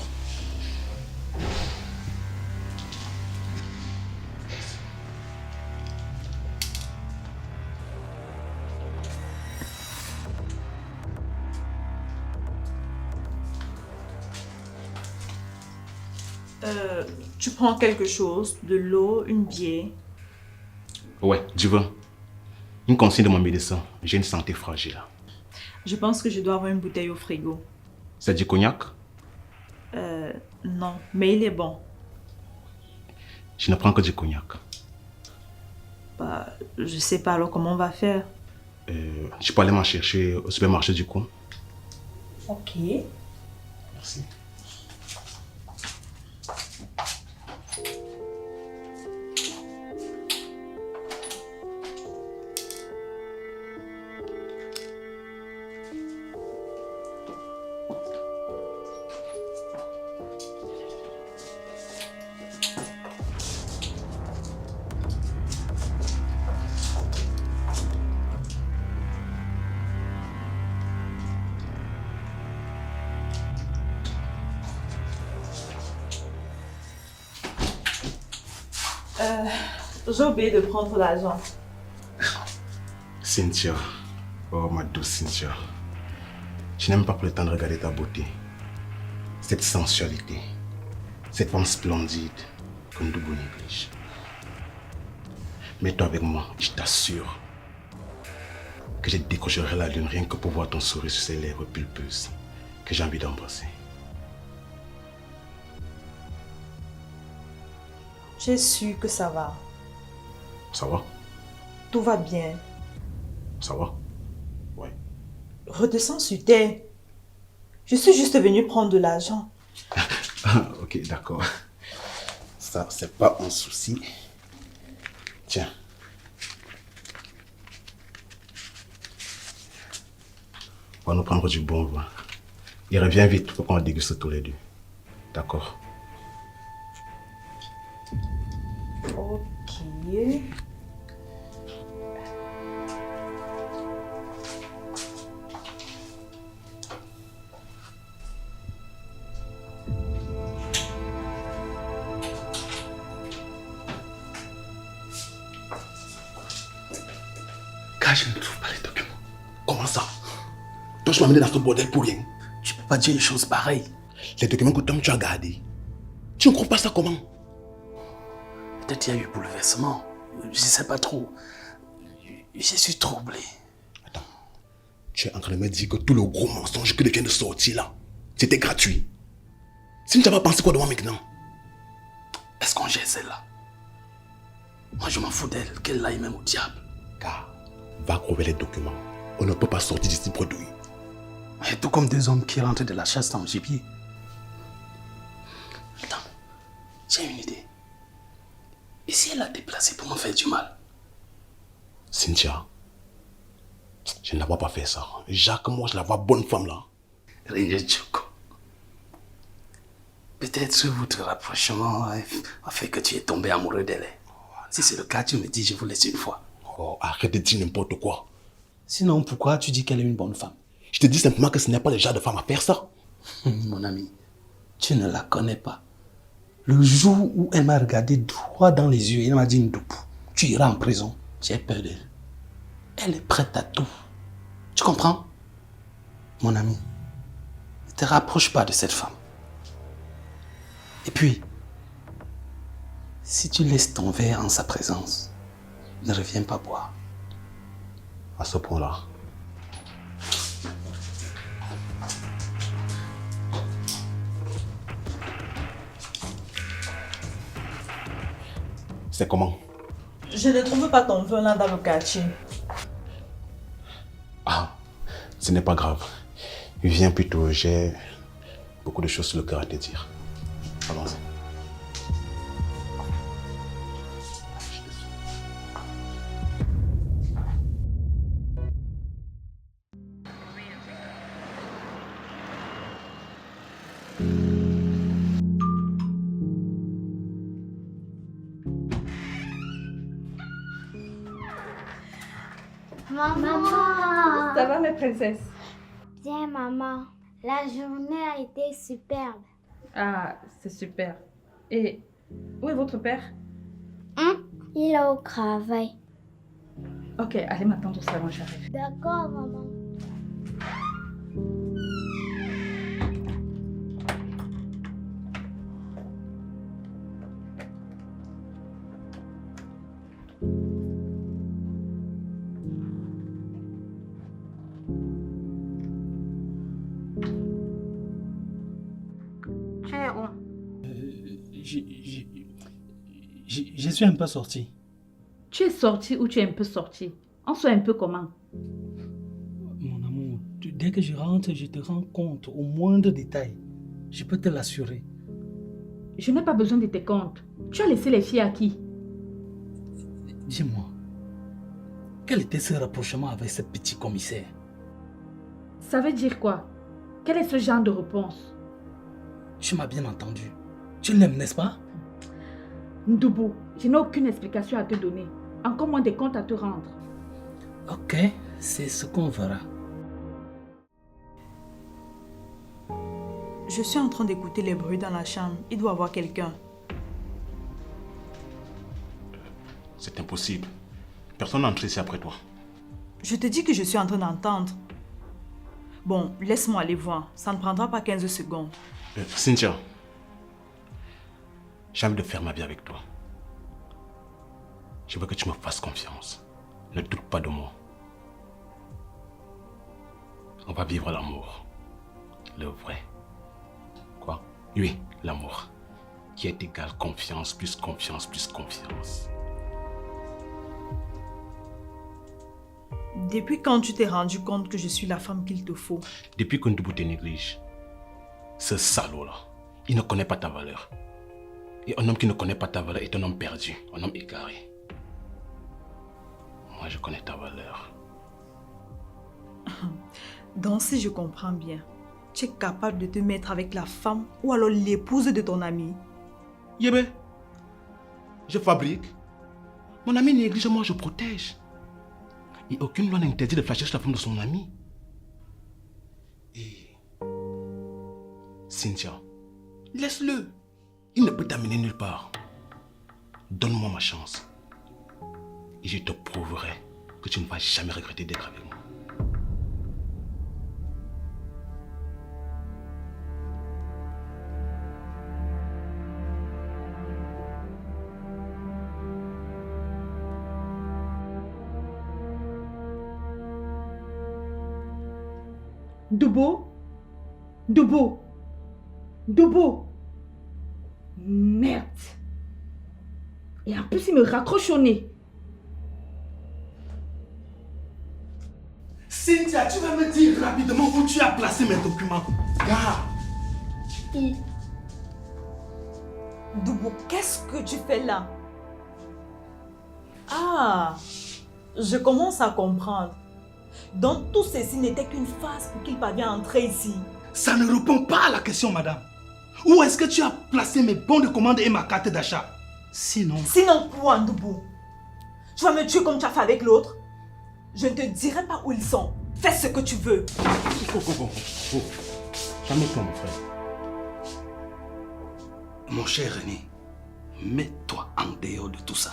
Tu prends quelque chose, de l'eau, une bière. Ouais, du vin. Une consigne de mon médecin. J'ai une santé fragile. Je pense que je dois avoir une bouteille au frigo. C'est du cognac? Non, mais il est bon. Je ne prends que du cognac. Bah, je sais pas alors comment on va faire. Je peux aller m'en chercher au supermarché du coin. Ok. Merci. J'ai oublié de prendre l'argent. Cynthia. Oh, ma douce Cynthia. Je n'aime pas pris le temps de regarder ta beauté. Cette sensualité. Cette femme splendide comme Ndoubou néglige. Mets-toi avec moi, je t'assure que je décrocherai la lune rien que pour voir ton sourire sur ces lèvres pulpeuses que j'ai envie d'embrasser. J'ai su que ça va. Ça va? Tout va bien. Ça va? Ouais. Redescends sur terre. Je suis juste venue prendre de l'argent. Ok, d'accord. Ça, c'est pas un souci. Tiens. On va nous prendre du bon vin. Et reviens vite pour qu'on déguste tous les deux. D'accord? Ok. Car je ne trouve pas les documents. Comment ça? Toi, je m'as amené dans ce bordel pour rien. Tu peux pas dire une chose pareille. Les documents que toi, tu as gardés. Tu ne trouves pas ça comment? Peut-être il y a eu bouleversement. Je sais pas trop. Je suis troublé. Attends. Tu es en train de me dire que tout le gros mensonge que vient de sortir là, c'était gratuit. Si tu n'as pas pensé quoi de moi maintenant? Est-ce qu'on gère celle-là? Moi, je m'en fous d'elle. Qu'elle aille même au diable. Car, va trouver les documents. On ne peut pas sortir d'ici bredouille. Et tout comme deux hommes qui rentrent de la chasse dans le gibier. Attends, j'ai une idée. Et si elle a déplacé pour me faire du mal? Cynthia, je ne la vois pas faire ça. Jacques, moi, je la vois bonne femme là. Rien Djoko. Peut-être votre rapprochement a fait que tu es tombé amoureux d'elle. Si c'est le cas, tu me dis, je vous laisse une fois. Oh, arrête de dire n'importe quoi. Sinon, pourquoi tu dis qu'elle est une bonne femme? Je te dis simplement que ce n'est pas le genre de femme à faire ça. Mon ami, tu ne la connais pas. Le jour où elle m'a regardé droit dans les yeux et elle m'a dit Ndoubou, tu iras en prison. J'ai peur d'elle. Elle est prête à tout. Tu comprends? Mon ami, ne te rapproche pas de cette femme. Et puis, si tu laisses ton verre en sa présence, ne reviens pas boire. À ce point-là. C'est comment? Je ne trouve pas ton vin là dans le quartier. Ah, ce n'est pas grave. Viens plutôt, j'ai beaucoup de choses sur le cœur à te dire. Allons-y. Maman. Ça va, mes princesses? Bien, maman. La journée a été superbe. Ah, c'est super. Et où est votre père? Il est au travail. Ok, allez m'attendre au salon, j'arrive. D'accord, maman. Tu es où? Je suis un peu sorti. Tu es sorti ou tu es un peu sorti? On soit un peu comment? Mon amour, dès que je rentre, je te rends compte au moindre détail. Je peux te l'assurer. Je n'ai pas besoin de tes comptes. Tu as laissé les filles à qui? Dis-moi, quel était ce rapprochement avec ce petit commissaire? Ça veut dire quoi? Quel est ce genre de réponse? Tu m'as bien entendu. Tu l'aimes, n'est-ce pas? Ndoubou, je n'ai aucune explication à te donner. Encore moins des comptes à te rendre. Ok, c'est ce qu'on verra. Je suis en train d'écouter les bruits dans la chambre. Il doit y avoir quelqu'un. C'est impossible. Personne n'entre ici après toi. Je te dis que je suis en train d'entendre. Bon, laisse-moi aller voir. Ça ne prendra pas 15 secondes. Cynthia, j'ai envie de faire ma vie avec toi. Je veux que tu me fasses confiance. Ne doute pas de moi. On va vivre l'amour. Le vrai. Quoi? Oui, l'amour. Qui est égal confiance, plus confiance, plus confiance. Depuis quand tu t'es rendu compte que je suis la femme qu'il te faut? Depuis que Ndoubou te néglige, ce salaud-là, il ne connaît pas ta valeur. Et un homme qui ne connaît pas ta valeur est un homme perdu, un homme égaré. Moi, je connais ta valeur. Donc, si je comprends bien, tu es capable de te mettre avec la femme ou alors l'épouse de ton ami? Yébé, je fabrique. Mon ami néglige, moi je protège. Et aucune loi n'interdit de flasher sur la femme de son ami. Et Cynthia, laisse-le. Il ne peut t'amener nulle part. Donne-moi ma chance. Et je te prouverai que tu ne vas jamais regretter d'être avec moi. Ndoubou? Ndoubou? Ndoubou? Merde. Et en plus, il me raccroche au nez. Cynthia, tu vas me dire rapidement où tu as placé mes documents. Gars. Ndoubou, qu'est-ce que tu fais là? Ah, je commence à comprendre. Donc tout ceci n'était qu'une farce pour qu'il parvienne à entrer ici. Ça ne répond pas à la question, madame. Où est-ce que tu as placé mes bons de commande et ma carte d'achat? Sinon... Sinon quoi, Ndoubou? Tu vas me tuer comme tu as fait avec l'autre? Je ne te dirai pas où ils sont. Fais ce que tu veux. Oh. Calme-toi, mon frère. Mon cher René, mets-toi en dehors de tout ça.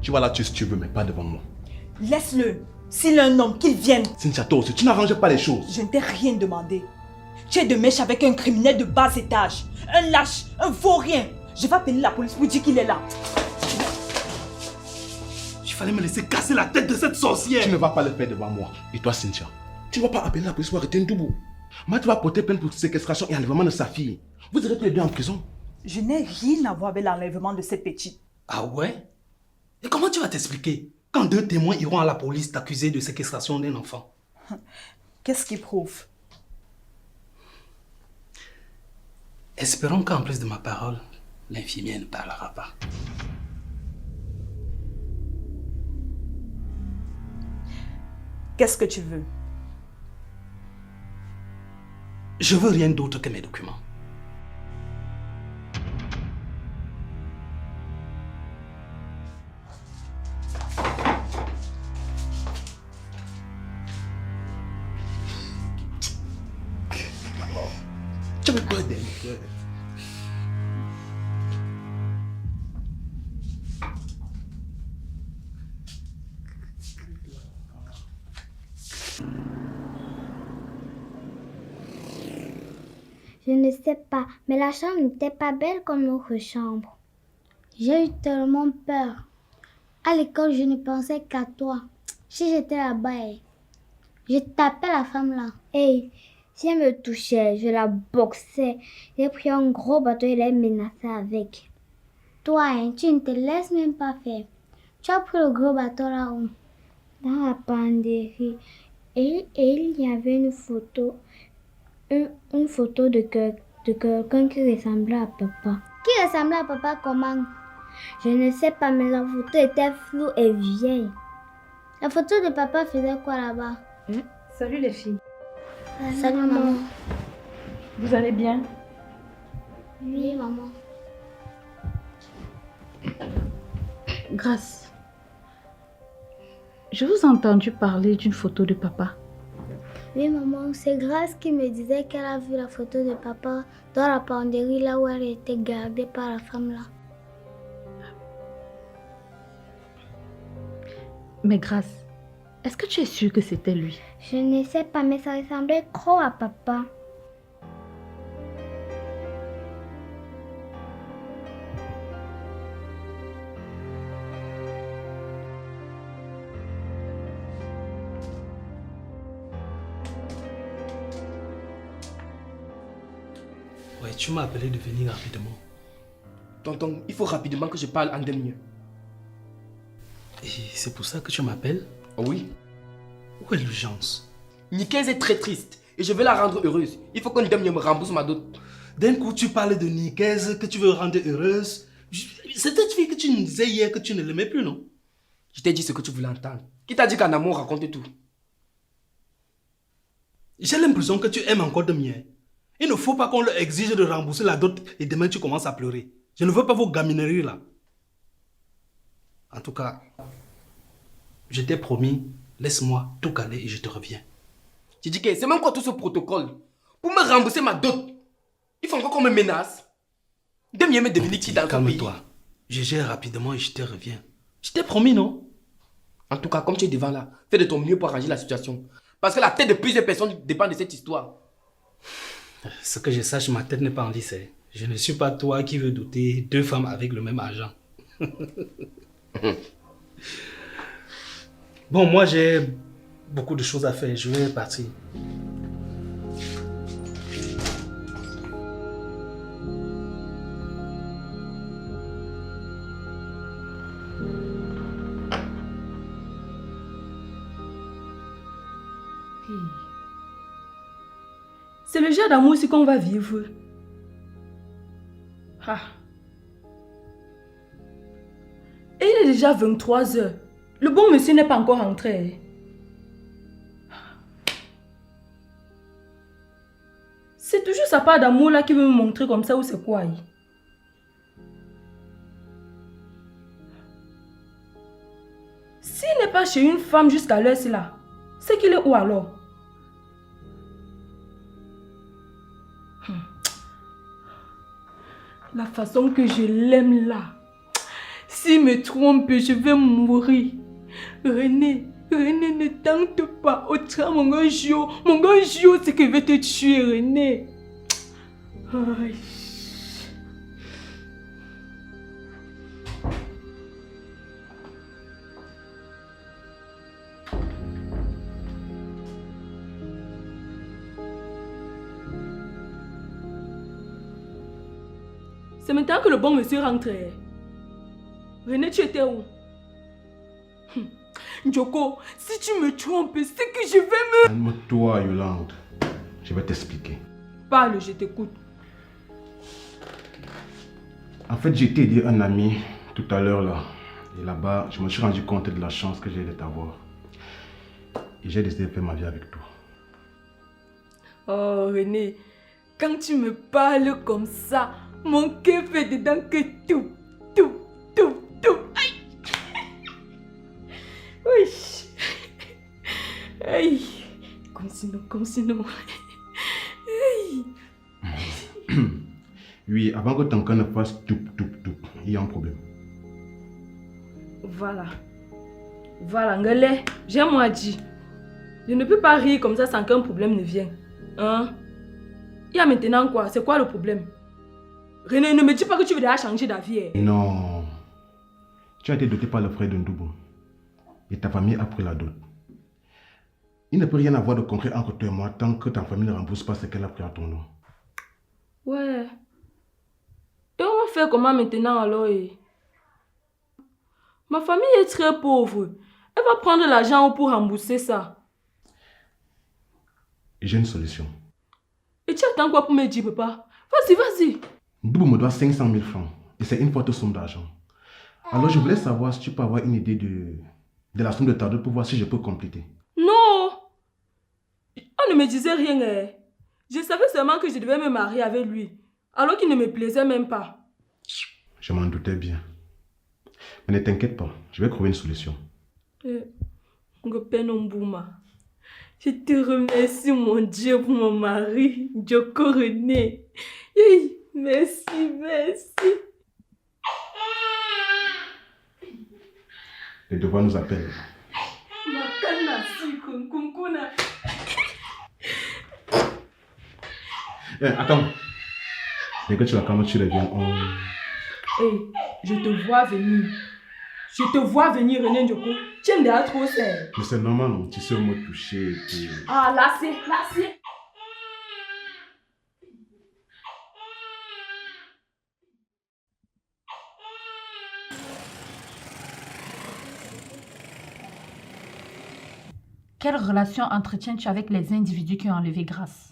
Tu vas la tuer si tu veux, mais pas devant moi. Laisse-le. S'il est un homme, qu'il vienne. Cynthia, toi aussi, tu n'arranges pas les choses. Je ne t'ai rien demandé. Tu es de mèche avec un criminel de bas étage. Un lâche, un vaurien. Je vais appeler la police pour dire qu'il est là. Il fallait me laisser casser la tête de cette sorcière. Tu ne vas pas le faire devant moi. Et toi, Cynthia, tu ne vas pas appeler la police pour arrêter Ndoubou. Moi, tu vas porter plainte pour séquestration et enlèvement de sa fille. Vous irez tous les deux en prison. Je n'ai rien à voir avec l'enlèvement de cette petite. Ah ouais? Et comment tu vas t'expliquer quand 2 témoins iront à la police t'accuser de séquestration d'un enfant? Qu'est-ce qui prouve? Espérons qu'en plus de ma parole, l'infirmière ne parlera pas. Qu'est-ce que tu veux? Je veux rien d'autre que mes documents. J'avais peur d'elle. Je ne sais pas, mais la chambre n'était pas belle comme notre chambre. J'ai eu tellement peur. À l'école, je ne pensais qu'à toi. Si j'étais là-bas, je tapais la femme là. Et si elle me touchait, je la boxais. J'ai pris un gros bateau et l'ai menacé avec. Toi, tu ne te laisses même pas faire. Tu as pris le gros bateau là-haut, dans la penderie. Et il y avait une photo de quelqu'un qui ressemblait à papa. Qui ressemblait à papa comment? Je ne sais pas, mais la photo était floue et vieille. La photo de papa faisait quoi là-bas? Salut les filles. Salut maman. Vous allez bien? Oui maman. Grâce. Je vous ai entendu parler d'une photo de papa. Oui maman, c'est Grâce qui me disait qu'elle a vu la photo de papa dans la penderie là où elle était gardée par la femme là. Mais Grâce, est-ce que tu es sûre que c'était lui? Je ne sais pas, mais ça ressemblait trop à papa. Ouais, tu m'as appelé de venir rapidement. Tonton, il faut rapidement que je parle en 2 minutes. Et c'est pour ça que tu m'appelles? Oh oui. Où est l'urgence? Nikaise est très triste et je veux la rendre heureuse. Il faut qu'un demi me rembourse ma dot. D'un coup, tu parles de Nikaise que tu veux rendre heureuse. C'est cette fille que tu nous disais hier que tu ne l'aimais plus, non? Je t'ai dit ce que tu voulais entendre. Qui t'a dit qu'en amour, raconte tout? J'ai l'impression que tu aimes encore de mien. Il ne faut pas qu'on leur exige de rembourser la dot et demain tu commences à pleurer. Je ne veux pas vos gamineries là. En tout cas, je t'ai promis, laisse-moi tout caler et je te reviens. Tu dis que c'est même quoi tout ce protocole? Pour me rembourser ma dot, il faut encore qu'on me menace. Demi me devenir qui dans le pays? Calme-toi. Je gère rapidement et je te reviens. Je t'ai promis, non? En tout cas, comme tu es devant là, fais de ton mieux pour arranger la situation. Parce que la tête de plusieurs personnes dépend de cette histoire. Ce que je sache, ma tête n'est pas en lice. Je ne suis pas toi qui veux douter 2 femmes avec le même argent. Bon, moi j'ai beaucoup de choses à faire. Je vais partir. C'est le genre d'amour aussi qu'on va vivre. Ah. Et il est déjà 23 heures. Le bon monsieur n'est pas encore rentré. C'est toujours sa part d'amour là qui veut me montrer comme ça ou c'est quoi? S'il n'est pas chez une femme jusqu'à l'heure là, c'est qu'il est où alors? La façon que je l'aime là. S'il me trompe, je vais mourir. René, ne tente pas. Autrement, mon jour, c'est que je vais te tuer, René. Aïe. C'est maintenant que le bon monsieur rentrait. René, tu étais où? Njoko, si tu me trompes, c'est que je vais me... Calme-toi, Yolande. Je vais t'expliquer. Parle, je t'écoute. En fait, j'ai été aider un ami tout à l'heure là. Et là-bas, je me suis rendu compte de la chance que j'ai de t'avoir. Et j'ai décidé de faire ma vie avec toi. Oh René, quand tu me parles comme ça, mon cœur fait dedans que tout. Aïe. Oui. Aïe. Comme sinon. Aïe. Oui, avant que ton cœur ne fasse tout, il y a un problème. Voilà. Voilà, Ngale, j'ai moi dit. Je ne peux pas rire comme ça sans qu'un problème ne vienne. Hein? Il y a maintenant quoi? C'est quoi le problème? René, ne me dis pas que tu veux déjà changer d'avis. Non. Tu as été doté par le frère de Ndoubo. Et ta famille a pris la dot. Il ne peut rien avoir de concret entre toi et moi tant que ta famille ne rembourse pas ce qu'elle a pris à ton nom. Ouais. Et on va faire comment maintenant alors? Ma famille est très pauvre. Elle va prendre l'argent pour rembourser ça. J'ai une solution. Et tu attends quoi pour me dire, papa? Vas-y, vas-y. Ndoubo me doit 500 000 francs. Et c'est une forte somme d'argent. Alors je voulais savoir si tu peux avoir une idée de la somme de ta dot pour voir si je peux compléter. Non! On ne me disait rien. Je savais seulement que je devais me marier avec lui. Alors qu'il ne me plaisait même pas. Je m'en doutais bien. Mais ne t'inquiète pas, je vais trouver une solution. Je te remercie mon Dieu pour mon mari, Djoko René. Merci, merci. Les devoirs nous appellent. Attends. Dès que tu vas quand tu reviens, je te vois venir. Je te vois venir, René Djoko. Tu aimes déjà trop serre. Mais c'est normal, non? Tu sais me toucher. Ah, là c'est. Quelle relation entretiens-tu avec les individus qui ont enlevé Grâce?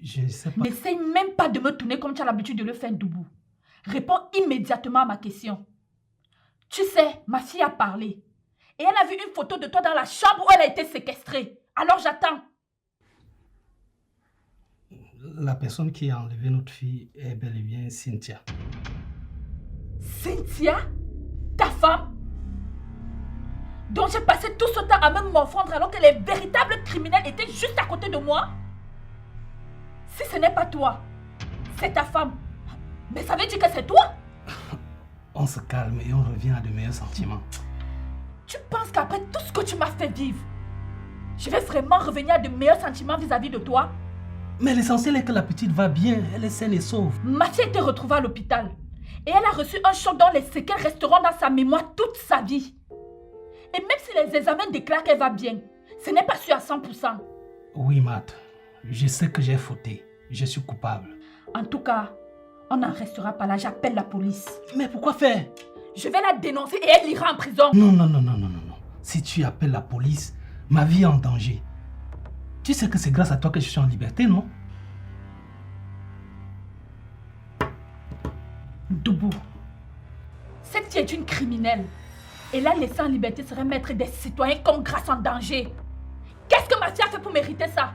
Je ne sais pas. N'essaye même pas de me tourner comme tu as l'habitude de le faire, Doubou. Réponds immédiatement à ma question. Tu sais, ma fille a parlé. Et elle a vu une photo de toi dans la chambre où elle a été séquestrée. Alors j'attends. La personne qui a enlevé notre fille est bel et bien Cynthia. Cynthia? Ta femme? Donc j'ai passé tout ce temps à me morfondre alors que les véritables criminels étaient juste à côté de moi? Si ce n'est pas toi, c'est ta femme. Mais ça veut dire que c'est toi? On se calme et on revient à de meilleurs sentiments. Tu penses qu'après tout ce que tu m'as fait vivre, je vais vraiment revenir à de meilleurs sentiments vis-à-vis de toi? Mais l'essentiel est que la petite va bien, elle est saine et sauve. Ma fille a été retrouvée à l'hôpital. Et elle a reçu un choc dont les séquelles resteront dans sa mémoire toute sa vie. Et même si les examens déclarent qu'elle va bien, ce n'est pas sûr à 100%. Oui, Matt. Je sais que j'ai fauté. Je suis coupable. En tout cas, on n'en restera pas là. J'appelle la police. Mais pourquoi faire? Je vais la dénoncer et elle ira en prison. Non. Si tu appelles la police, ma vie est en danger. Tu sais que c'est grâce à toi que je suis en liberté, non? Doubou, cette fille est une criminelle. Et la laisser en liberté serait mettre des citoyens comme Grâce en danger. Qu'est-ce que ma fille a fait pour mériter ça?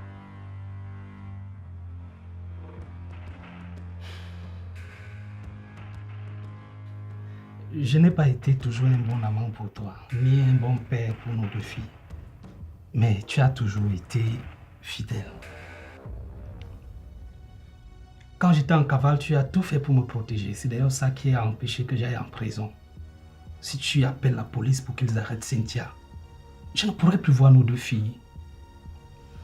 Je n'ai pas été toujours un bon amant pour toi, ni un bon père pour nos deux filles. Mais tu as toujours été fidèle. Quand j'étais en cavale, tu as tout fait pour me protéger. C'est d'ailleurs ça qui a empêché que j'aille en prison. Si tu appelles la police pour qu'ils arrêtent Cynthia, je ne pourrai plus voir nos deux filles.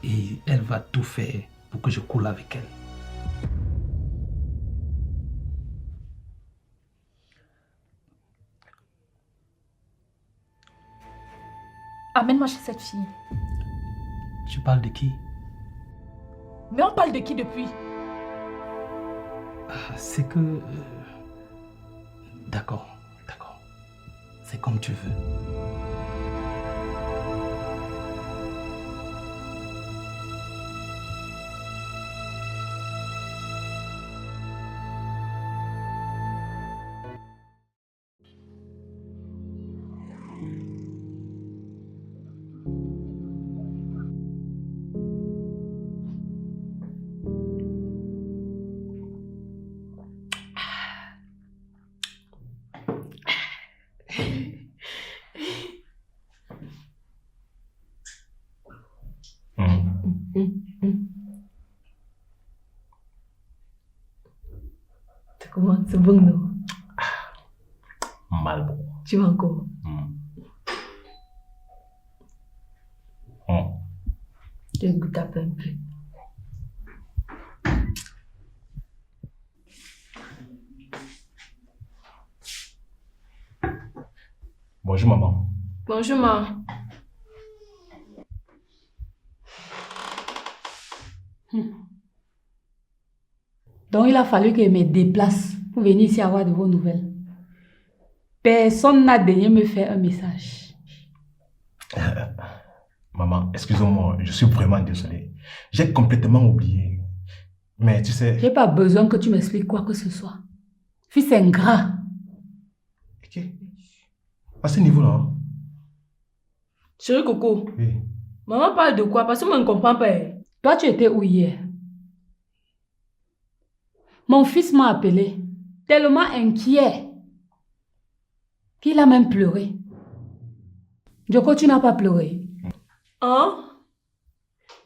Et elle va tout faire pour que je coule avec elle. Amène-moi chez cette fille. Tu parles de qui? Mais on parle de qui depuis? C'est que... D'accord. C'est comme tu veux. C'est bon, non? Malboro. Tu vas encore? Je goûte un peu. Bonjour maman. Bonjour, maman. Donc il a fallu que je me déplace pour venir ici avoir de vos nouvelles. Personne n'a daigné me faire un message. Maman, excusez-moi, je suis vraiment désolé. J'ai complètement oublié. Mais tu sais... J'ai pas besoin que tu m'expliques quoi que ce soit. Fils ingrat. Ok. À ce niveau-là. Chérie Coco. Oui. Maman parle de quoi? Parce que moi, je ne comprends pas. Toi, tu étais où hier? Mon fils m'a appelé, tellement inquiet, qu'il a même pleuré. Joko, tu n'as pas pleuré. Hein?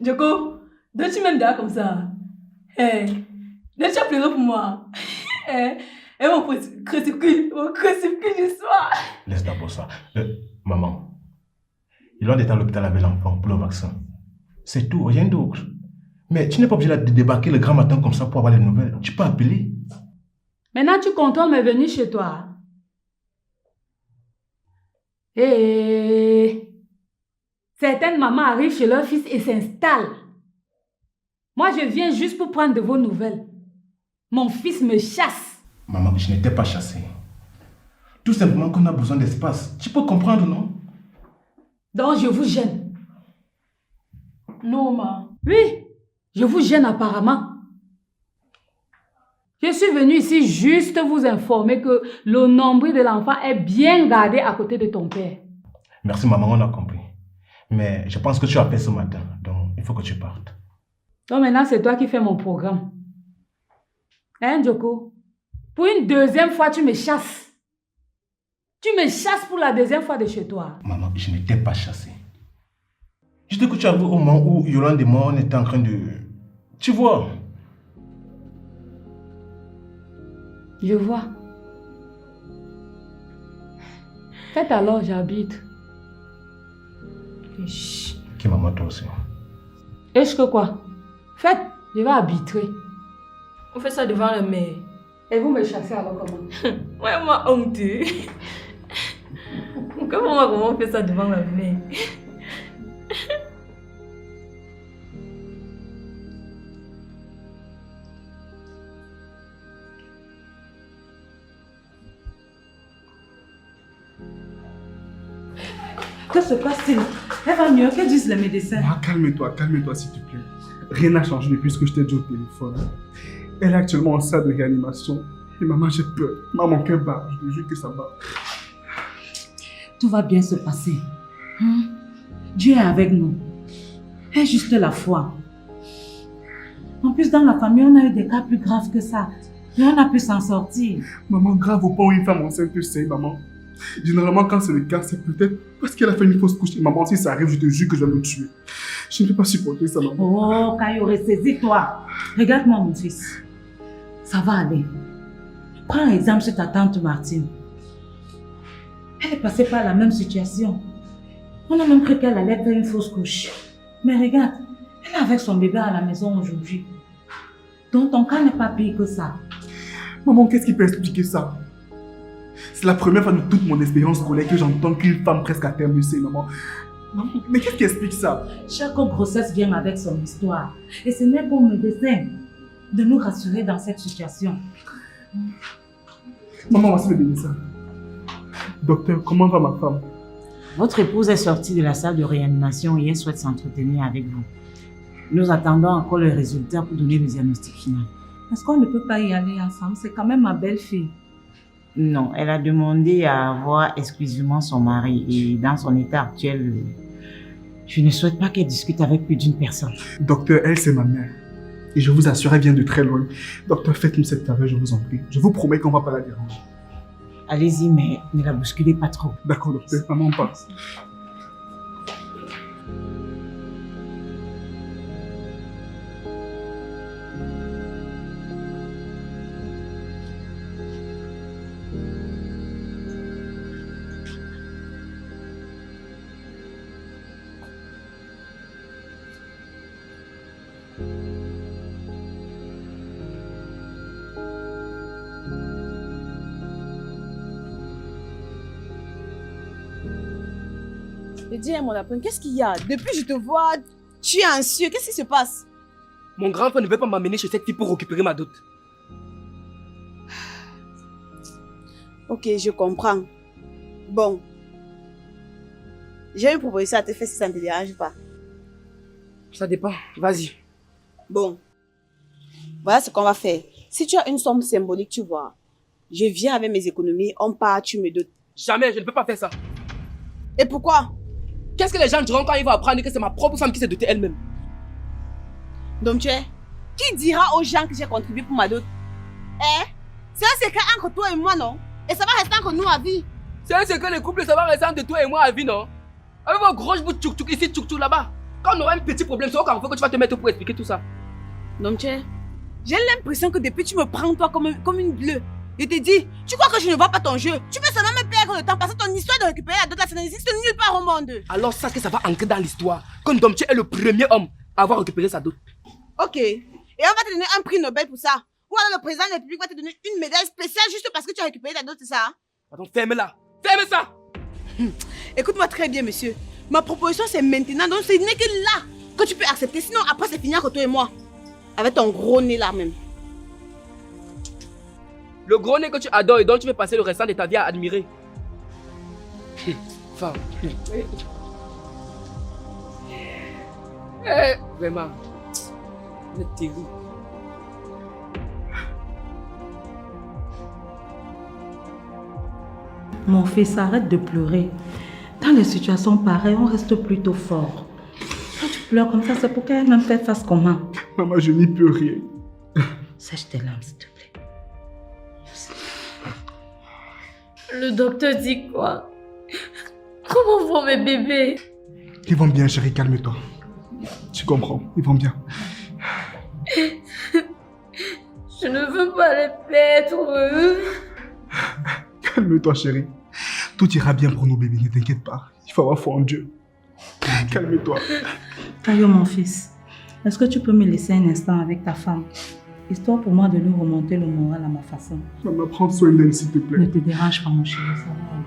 Joko, donc tu m'aimes déjà comme ça? Donc tu as pleuré pour moi? Et mon crucifix du soir. Laisse d'abord ça. Maman, il est à l'hôpital avec l'enfant pour le vaccin. C'est tout, rien d'autre. Mais tu n'es pas obligé de débarquer le grand matin comme ça pour avoir les nouvelles. Tu peux appeler. Maintenant, tu comptes me venir chez toi. Et certaines mamans arrivent chez leur fils et s'installent. Moi, je viens juste pour prendre de vos nouvelles. Mon fils me chasse. Maman, je n'étais pas chassé. Tout simplement qu'on a besoin d'espace. Tu peux comprendre, non? Donc, je vous gêne. Non, maman. Oui, je vous gêne apparemment. Je suis venue ici juste vous informer que le nombril de l'enfant est bien gardé à côté de ton père. Merci maman, on a compris. Mais je pense que tu as fait ce matin, donc il faut que tu partes. Donc maintenant, c'est toi qui fais mon programme. Hein, Joko? Pour une deuxième fois, tu me chasses. Tu me chasses pour la deuxième fois de chez toi. Maman, je n'étais pas chassé. Je dis que tu as vu au moment où Yolande et moi, on était en train de... Tu vois? Je vois. Faites alors, j'habite. Ok, maman, toi aussi. Est-ce que quoi? Faites, je vais arbitrer. On fait ça devant le maire. Et vous me chassez alors comment? Ouais, moi, honteux. Comment on fait ça devant le maire? Que se passe-t-il? Elle va mieux, que disent les médecins? Ah, calme-toi, s'il te plaît. Rien n'a changé depuis ce que je t'ai dit au téléphone. Elle est actuellement en salle de réanimation. Et maman, j'ai peur. Maman, mon cœur bat. Je te jure que ça bat. Tout va bien se passer. Dieu est avec nous. Aie juste la foi. En plus, dans la famille, on a eu des cas plus graves que ça. Et on a pu s'en sortir. Maman, grave ou pas où une femme enceinte peut saigner, maman. Généralement, quand c'est le cas, c'est peut-être parce qu'elle a fait une fausse couche. Et maman, si ça arrive, je te jure que je vais me tuer. Je ne peux pas supporter ça, maman. Oh, Kayo, saisis-toi. Regarde-moi, mon fils. Ça va aller. Prends un exemple sur ta tante Martine. Elle est passée par la même situation. On a même cru qu'elle allait faire une fausse couche. Mais regarde, elle est avec son bébé à la maison aujourd'hui. Donc ton cas n'est pas pire que ça. Maman, qu'est-ce qui peut expliquer ça? C'est la première fois de toute mon expérience scolaire que j'entends qu'une femme presque à terme sait, maman. Mais qu'est-ce qui explique ça? Chaque grossesse vient avec son histoire. Et ce n'est qu'au médecin de nous rassurer dans cette situation. Maman, voici le médecin. Docteur, comment va ma femme? Votre épouse est sortie de la salle de réanimation et elle souhaite s'entretenir avec vous. Nous attendons encore le résultat pour donner le diagnostic final. Est-ce qu'on ne peut pas y aller ensemble? C'est quand même ma belle-fille. Non, elle a demandé à voir exclusivement son mari et dans son état actuel, je ne souhaite pas qu'elle discute avec plus d'une personne. Docteur, elle c'est ma mère. Et je vous assure, elle vient de très loin. Docteur, faites-nous cette faveur, je vous en prie. Je vous promets qu'on ne va pas la déranger. Allez-y, mais ne la bousculez pas trop. D'accord, docteur. Maman, on passe. Je dis, mon lapin, qu'est-ce qu'il y a? Depuis que je te vois, tu es anxieux. Qu'est-ce qui se passe? Mon grand frère ne veut pas m'amener chez cette fille pour récupérer ma dot. Ok, je comprends. Bon. J'ai une proposition à te faire si ça ne te dérange pas. Ça dépend. Vas-y. Bon. Voilà ce qu'on va faire. Si tu as une somme symbolique, tu vois, je viens avec mes économies, on part, tu me dotes. Jamais, je ne peux pas faire ça. Et pourquoi? Qu'est-ce que les gens diront quand ils vont apprendre que c'est ma propre femme qui s'est dotée elle-même? Donc tu es? Qui dira aux gens que j'ai contribué pour ma dot? C'est un secret entre toi et moi, non? Et ça va rester entre nous à vie. C'est un secret de couple, ça va rester entre toi et moi à vie, non? Avec vos grosses bouts de tchouk-tchouk ici, tchouk-tchouk là-bas. Quand on aura un petit problème, c'est au carrefour que tu vas te mettre pour expliquer tout ça. Donc tu es? J'ai l'impression que depuis tu me prends toi comme une bleue. Je te dis, tu crois que je ne vois pas ton jeu? Tu veux seulement me perdre le temps parce que ton histoire de récupérer la dot, ça n'existe nulle part au monde. Alors ça que ça va ancrer dans l'histoire. Que Ndomtché est le premier homme à avoir récupéré sa dot. Ok. Et on va te donner un prix Nobel pour ça. Ou alors le président de la République va te donner une médaille spéciale juste parce que tu as récupéré ta dot, c'est ça? Attends, ferme-la. Ferme ça. Écoute-moi très bien, monsieur. Ma proposition, c'est maintenant. Donc, ce n'est que là que tu peux accepter. Sinon, après, c'est fini entre toi et moi. Avec ton gros nez là même. Le gros nez que tu adores et dont tu veux passer le restant de ta vie à admirer. Femme. Vraiment. Vous êtes terrible. Mon fils, arrête de pleurer. Dans les situations pareilles, on reste plutôt fort. Quand tu pleures comme ça, c'est pour qu'elle-même fait face comment? Maman, je n'y peux rien. Sèche tes larmes, s'il te plaît. Le docteur dit quoi? Comment vont mes bébés? Ils vont bien, chérie, calme-toi. Tu comprends, ils vont bien. Je ne veux pas les perdre. Calme-toi, chérie. Tout ira bien pour nos bébés, ne t'inquiète pas. Il faut avoir foi en Dieu. Calme-toi. Caillou, mon fils, est-ce que tu peux me laisser un instant avec ta femme? Histoire pour moi de lui remonter le moral à ma façon. Maman, prends soin d'elle, s'il te plaît. Ne te dérange pas, mon chéri, ça va aller.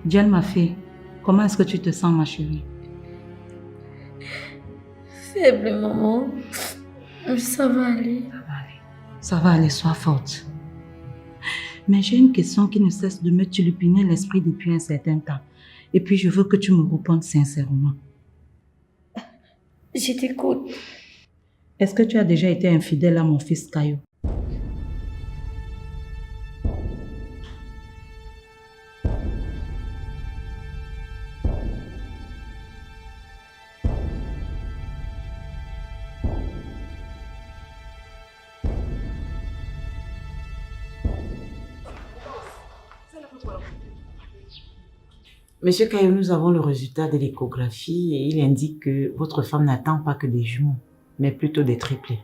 Diane, ma fille, comment est-ce que tu te sens, ma chérie? Faible, maman. Ça va aller. Ça va aller, sois forte. Mais j'ai une question qui ne cesse de me tulipiner l'esprit depuis un certain temps. Et puis je veux que tu me répondes sincèrement. Je t'écoute. Est-ce que tu as déjà été infidèle à mon fils Caillou? Monsieur Caillou, nous avons le résultat de l'échographie et il indique que votre femme n'attend pas que des jumeaux, mais plutôt des triplés.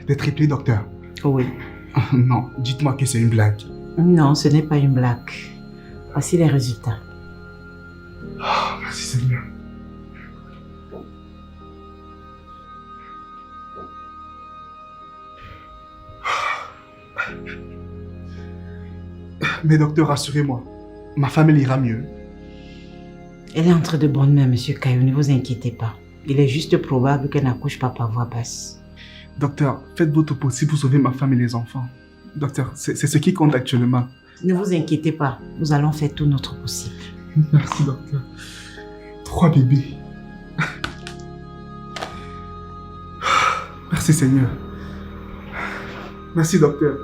Des triplés, docteur? Oui. Non, dites-moi que c'est une blague. Non, ce n'est pas une blague. Voici les résultats. Oh, merci Seigneur. Mais docteur, rassurez-moi. Ma femme, elle ira mieux. Elle est entre de bonnes mains, monsieur Caillou, ne vous inquiétez pas. Il est juste probable qu'elle n'accouche pas par voie basse. Docteur, faites votre possible pour sauver ma femme et les enfants. Docteur, c'est ce qui compte actuellement. Ne vous inquiétez pas, nous allons faire tout notre possible. Merci, docteur. 3 bébés. Merci, Seigneur. Merci, docteur.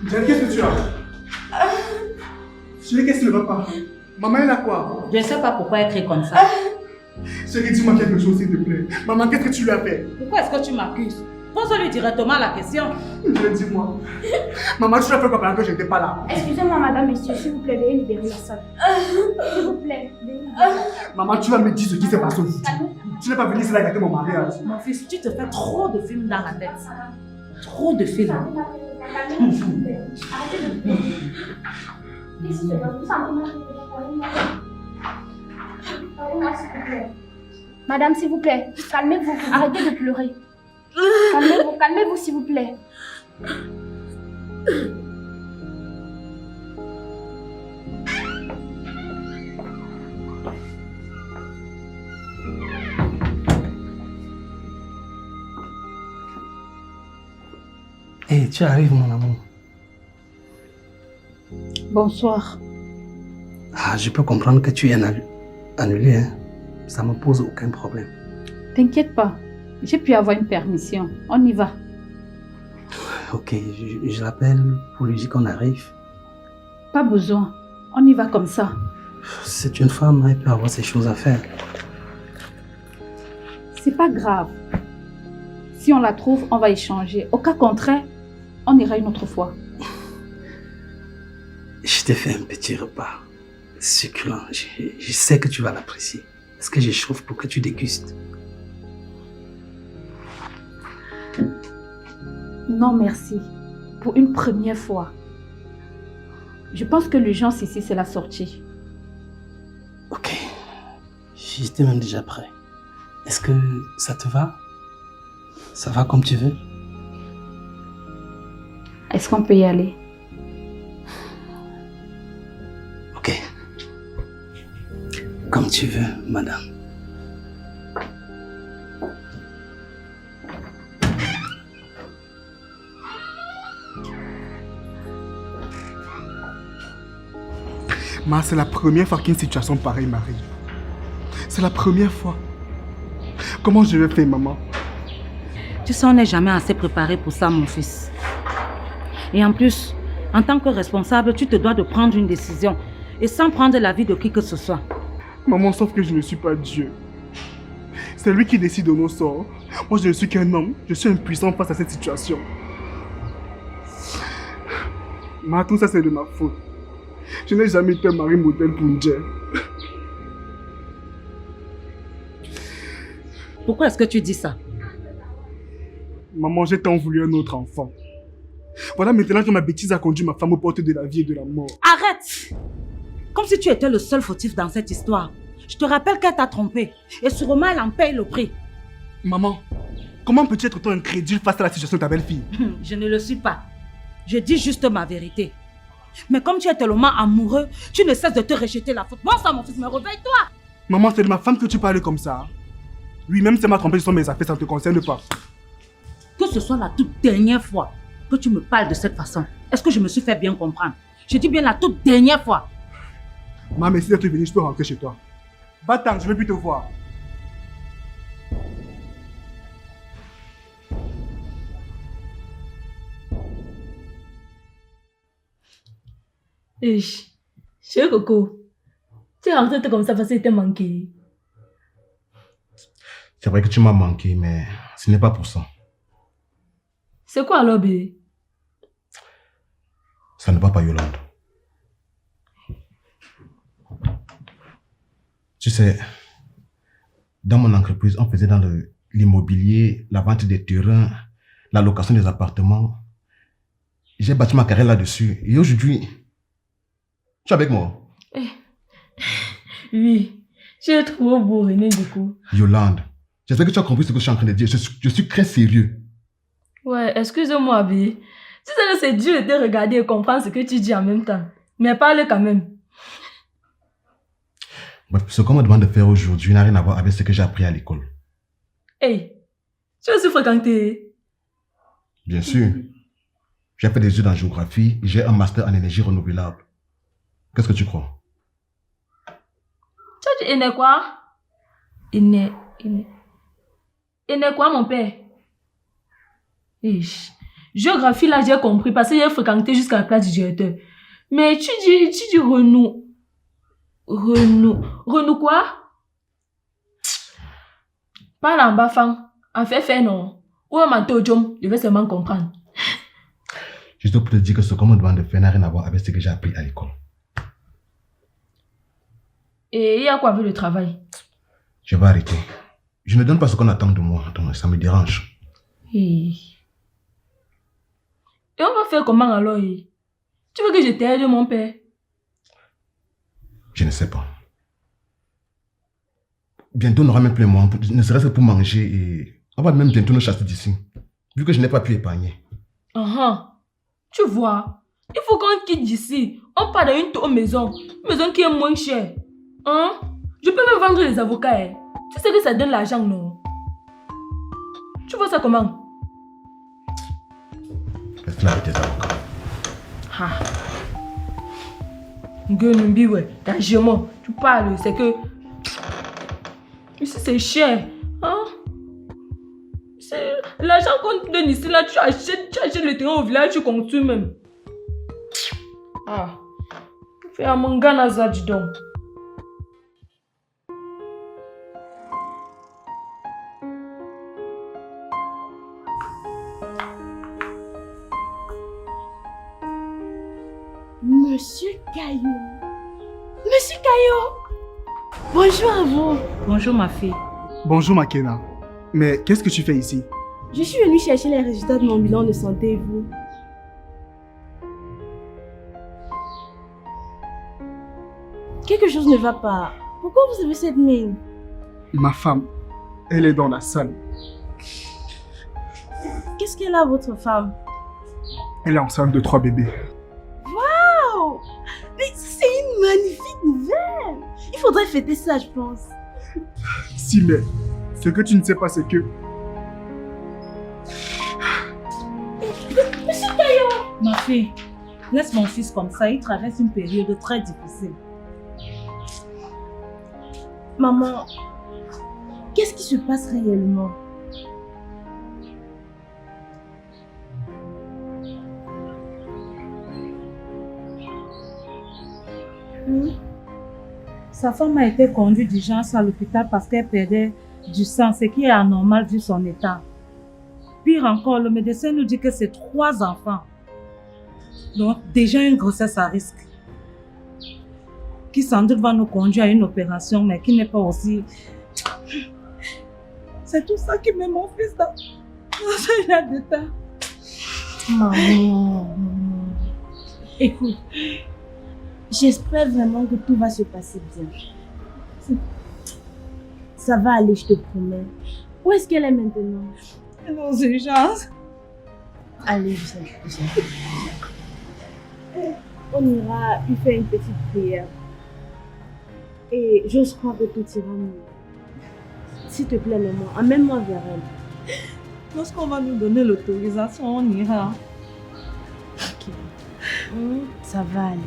Diane, qu'est-ce que tu as? Chérie, qu'est-ce qui ne va pas? Maman, elle a quoi? Je ne sais pas pourquoi elle crie comme ça. Chérie, dis-moi quelque chose, s'il te plaît. Maman, qu'est-ce que tu lui as fait? Pourquoi est-ce que tu m'accuses? Pose-lui directement la question. Dis-moi. Maman, tu l'as fait pendant que je n'étais pas là. Excusez-moi, madame, monsieur, s'il vous plaît, veuillez libérer la salle. S'il vous plaît, veuillez libérer. Maman, tu vas me dire ce qui s'est passé aujourd'hui. Tu n'es pas venu ici là gâter mon mariage. Mon fils, tu te fais trop de films dans la tête. Trop de films. Arrêtez de pleurer. Qu'est-ce qui se passe? Vous sentez Parlez-moi, s'il vous plaît. Madame, s'il vous plaît, calmez-vous. Arrêtez de pleurer. Calmez-vous, s'il vous plaît. Hey, tu arrives, mon amour. Bonsoir. Ah, je peux comprendre que tu es annulé, hein. Ça me pose aucun problème. T'inquiète pas. J'ai pu avoir une permission. On y va. Ok, je l'appelle pour lui dire qu'on arrive. Pas besoin. On y va comme ça. C'est une femme, elle peut avoir ses choses à faire. C'est pas grave. Si on la trouve, on va échanger. Au cas contraire, on ira une autre fois. Je t'ai fait un petit repas succulent. Je sais que tu vas l'apprécier. Est-ce que j'échauffe pour que tu dégustes? Non, merci. Pour une première fois. Je pense que l'urgence ici, c'est la sortie. Ok. J'étais même déjà prêt. Est-ce que ça te va? Ça va comme tu veux? Est-ce qu'on peut y aller? Ok. Comme tu veux, madame. Ma, c'est la première fois qu'une situation pareille m'arrive. C'est la première fois. Comment je vais faire, maman? Tu sais, on n'est jamais assez préparé pour ça, mon fils. Et en plus, en tant que responsable, tu te dois de prendre une décision et sans prendre l'avis de qui que ce soit. Maman, sauf que je ne suis pas Dieu. C'est lui qui décide de nos sorts. Moi, je ne suis qu'un homme. Je suis impuissant face à cette situation. Ma, tout ça, c'est de ma faute. Je n'ai jamais été un mari modèle pour une Dieu. Pourquoi est-ce que tu dis ça? Maman, j'ai tant voulu un autre enfant. Voilà maintenant que ma bêtise a conduit ma femme aux portes de la vie et de la mort. Arrête! Comme si tu étais le seul fautif dans cette histoire. Je te rappelle qu'elle t'a trompé. Et sûrement elle en paye le prix. Maman, comment peux-tu être autant incrédule face à la situation de ta belle-fille? Je ne le suis pas. Je dis juste ma vérité. Mais comme tu es tellement amoureux, tu ne cesses de te rejeter la faute. Bon sang, mon fils, mais réveille-toi! Maman, c'est de ma femme que tu parles comme ça. Oui, même si elle m'a trompé sur mes affaires, ça ne te concerne pas. Que ce soit la toute dernière fois que tu me parles de cette façon, est-ce que je me suis fait bien comprendre? Je dis bien la toute dernière fois. Maman, merci d'être venue, je peux rentrer chez toi. Va-t'en, je ne veux plus te voir. Chérie Coco, tu es rentré comme ça parce que tu t'es manqué. C'est vrai que tu m'as manqué, mais ce n'est pas pour ça. C'est quoi alors, bébé? Ça ne va pas, Yolande. Tu sais, dans mon entreprise, on faisait dans l'immobilier, la vente des terrains, la location des appartements. J'ai bâti ma carrière là-dessus. Et aujourd'hui, tu es avec moi? Oui, j'ai trop beau, René, du coup. Yolande, j'espère que tu as compris ce que je suis en train de dire. Je suis très sérieux. Ouais, excuse-moi, Bé. Tu sais que c'est dur de te regarder et comprendre ce que tu dis en même temps. Mais parle quand même. Bref, ce qu'on me demande de faire aujourd'hui n'a rien à voir avec ce que j'ai appris à l'école. Hey, tu as aussi fréquenté? Bien sûr. J'ai fait des études en géographie et j'ai un master en énergie renouvelable. Qu'est-ce que tu crois? Tu as dit Ené quoi? Ené quoi, mon père? Géographie, là, j'ai compris parce que j'ai fréquenté jusqu'à la place du directeur. Mais tu dis Renou. Renou quoi? Parle en bas, femme. En fait, non. Ou un manteau au jom, je vais seulement comprendre. Juste pour te dire que ce qu'on me demande de faire n'a rien à voir avec ce que j'ai appris à l'école. Et il y a quoi avec le travail? Je vais arrêter. Je ne donne pas ce qu'on attend de moi, donc ça me dérange. Et on va faire comment alors? Tu veux que je t'aide, mon père? Je ne sais pas. Bientôt, on n'aura même plus les moyens, ne serait-ce que pour manger et... On va même bientôt nous chasser d'ici, vu que je n'ai pas pu épargner. Tu vois, il faut qu'on quitte d'ici. On part dans une maison qui est moins chère. Je peux même vendre les avocats. Tu sais que ça donne l'argent, non? Tu vois ça comment? Laisse là avec tes avocats. Gueule, ouais, l'argent, tu parles, c'est que... Ici, c'est cher. L'argent qu'on te donne ici, là, tu achètes le terrain au village, tu construis même. Fais un manga naza, dis donc. Monsieur Caillou. Monsieur Caillou. Bonjour à vous. Bonjour ma fille. Bonjour Makena. Mais qu'est-ce que tu fais ici? Je suis venue chercher les résultats de mon bilan de santé et vous. Quelque chose ne va pas. Pourquoi vous avez cette mine? Ma femme, elle est dans la salle. Qu'est-ce qu'elle a, votre femme? Elle est enceinte de 3 bébés. Waouh! Mais c'est une magnifique nouvelle! Il faudrait fêter ça, je pense. Si, mais ce que tu ne sais pas, c'est que... Monsieur Caillou! Ma fille, laisse mon fils comme ça, il traverse une période très difficile. Maman, qu'est-ce qui se passe réellement? Sa femme a été conduite d'urgence à l'hôpital parce qu'elle perdait du sang, ce qui est anormal vu son état. Pire encore, le médecin nous dit que c'est 3 enfants. Donc déjà une grossesse à risque. Qui sans doute va nous conduire à une opération, mais qui n'est pas aussi... C'est tout ça qui met mon fils dans un état. Maman, écoute, j'espère vraiment que tout va se passer bien. Ça va aller, je te promets. Où est-ce qu'elle est maintenant? Elle est aux urgences. Allez, viens. On ira lui faire une petite prière. Et j'ose croire que tout ira mieux. S'il te plaît, maman, amène-moi vers elle. Lorsqu'on va nous donner l'autorisation, on ira. Ok. Ça va aller.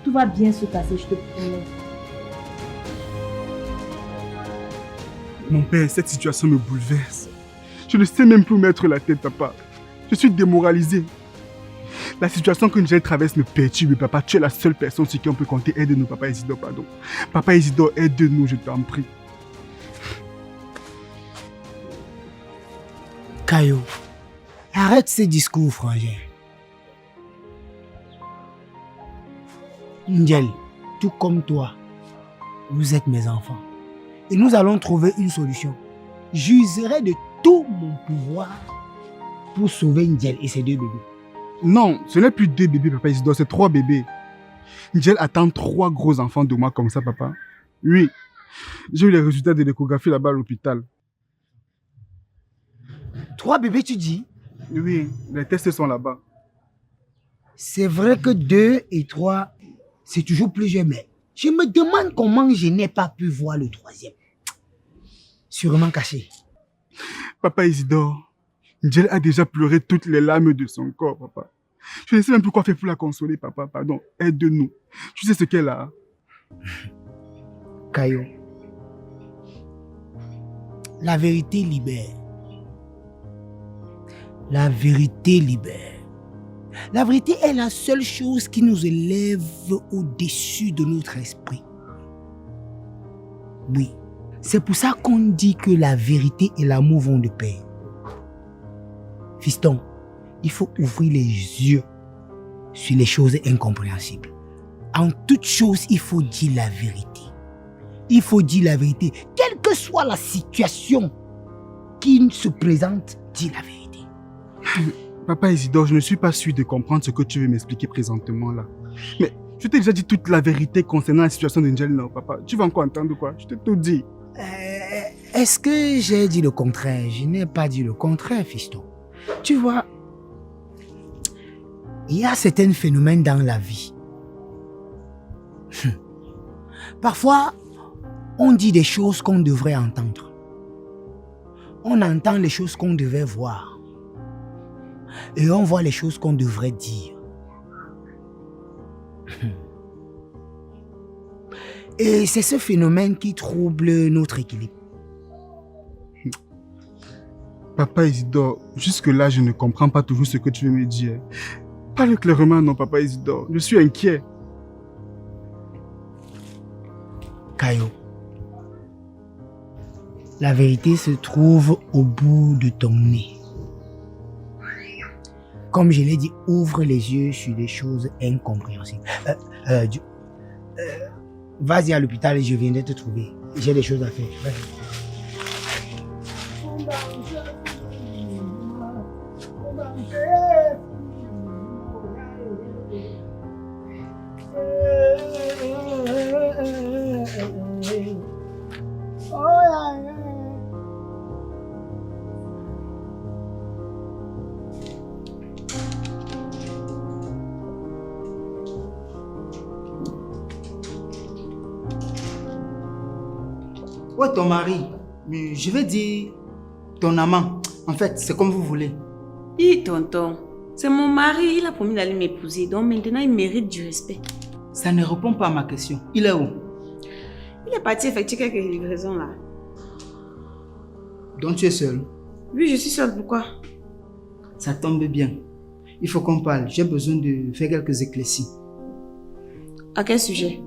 Tout va bien se passer, je te promets. Mon père, cette situation me bouleverse. Je ne sais même plus où mettre la tête, papa. Je suis démoralisé. La situation que Ngel traverse me perturbe, papa. Tu es la seule personne sur qui on peut compter. Aide-nous, papa Isidore, pardon. Papa Isidore, aide-nous, je t'en prie. Caillou, arrête ces discours, frangin. Ngel, tout comme toi, vous êtes mes enfants. Et nous allons trouver une solution. J'userai de tout mon pouvoir pour sauver Ngel et ses 2 bébés. Non, ce n'est plus 2 bébés, papa Isidore, c'est 3 bébés. Ngel attend 3 gros enfants de moi comme ça, papa. Oui, j'ai eu les résultats de l'échographie là-bas à l'hôpital. 3 bébés, tu dis? Oui, les tests sont là-bas. C'est vrai que 2 et 3, c'est toujours plus jeune, mais je me demande comment je n'ai pas pu voir le 3e. Sûrement caché. Papa Isidore, Ngel a déjà pleuré toutes les larmes de son corps, papa. Je ne sais même plus quoi faire pour la consoler, papa. Pardon, aide-nous. Tu sais ce qu'elle a? Caillou, la vérité libère. La vérité libère. La vérité est la seule chose qui nous élève au-dessus de notre esprit. Oui, C'est pour ça qu'on dit que la vérité et l'amour vont de pair. Fiston, il faut ouvrir les yeux sur les choses incompréhensibles. En toute chose, il faut dire la vérité. Il faut dire la vérité. Quelle que soit la situation qui se présente, dis la vérité. Papa Isidore, je ne suis pas sûr de comprendre ce que tu veux m'expliquer présentement là. Mais je t'ai déjà dit toute la vérité concernant la situation d'Angelina, papa. Tu vas encore entendre quoi? Je t'ai tout dit. Est-ce que j'ai dit le contraire? Je n'ai pas dit le contraire, fiston. Tu vois, il y a certains phénomènes dans la vie. Parfois, on dit des choses qu'on devrait entendre. On entend les choses qu'on devait voir. Et on voit les choses qu'on devrait dire. Et c'est ce phénomène qui trouble notre équilibre. Papa Isidore, jusque-là, je ne comprends pas toujours ce que tu veux me dire. Parle clairement, non, Papa Isidore. Je suis inquiet. Caillot, la vérité se trouve au bout de ton nez. Comme je l'ai dit, ouvre les yeux sur des choses incompréhensibles. Vas-y à l'hôpital et je viendrai te trouver. J'ai des choses à faire. Vas-y. Ouais, ton mari. Mais je vais dire ton amant. En fait, c'est comme vous voulez. Hi, tonton. C'est mon mari, il a promis d'aller m'épouser. Donc maintenant, il mérite du respect. Ça ne répond pas à ma question. Il est où? Il est parti effectuer quelques livraisons là. Donc tu es seul? Oui, je suis seule. Pourquoi? Ça tombe bien. Il faut qu'on parle. J'ai besoin de faire quelques éclaircies. À quel sujet?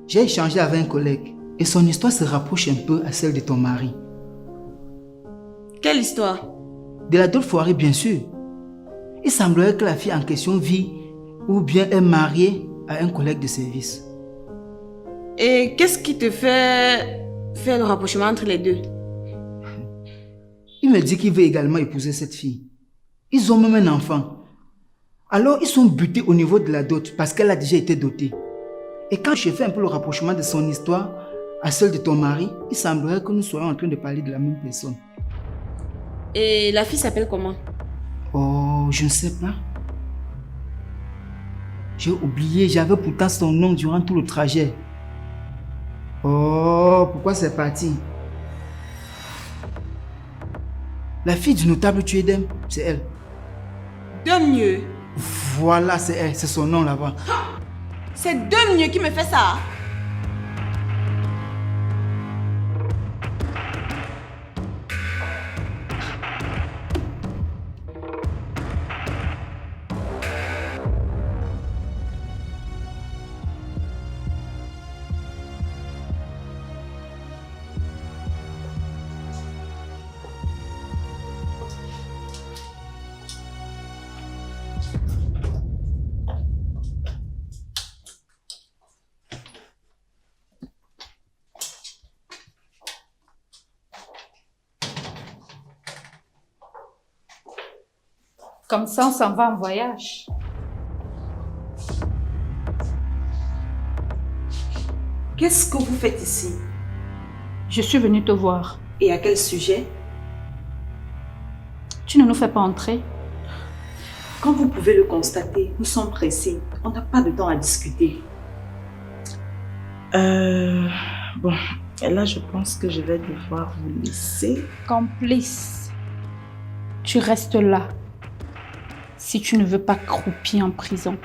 J'ai échangé avec un collègue et son histoire se rapproche un peu à celle de ton mari. Quelle histoire? De la dot foirée, bien sûr. Il semblerait que la fille en question vit ou bien est mariée à un collègue de service. Et qu'est-ce qui te fait faire le rapprochement entre les deux? Il me dit qu'il veut également épouser cette fille. Ils ont même un enfant. Alors ils sont butés au niveau de la dot parce qu'elle a déjà été dotée. Et quand je fais un peu le rapprochement de son histoire à celle de ton mari, il semblerait que nous soyons en train de parler de la même personne. Et la fille s'appelle comment? Oh, je ne sais pas. J'ai oublié, j'avais pourtant son nom durant tout le trajet. Oh, pourquoi c'est parti? La fille du notable Tuedem, c'est elle. Demieux. Voilà, c'est elle, c'est son nom là-bas. C'est Demieux qui me fait ça. Comme ça, on s'en va en voyage. Qu'est-ce que vous faites ici? Je suis venue te voir. Et à quel sujet? Tu ne nous fais pas entrer. Comme vous pouvez le constater, nous sommes pressés. On n'a pas de temps à discuter. Bon, et là, je pense que je vais devoir vous laisser. Complice. Tu restes là. Si tu ne veux pas croupir en prison.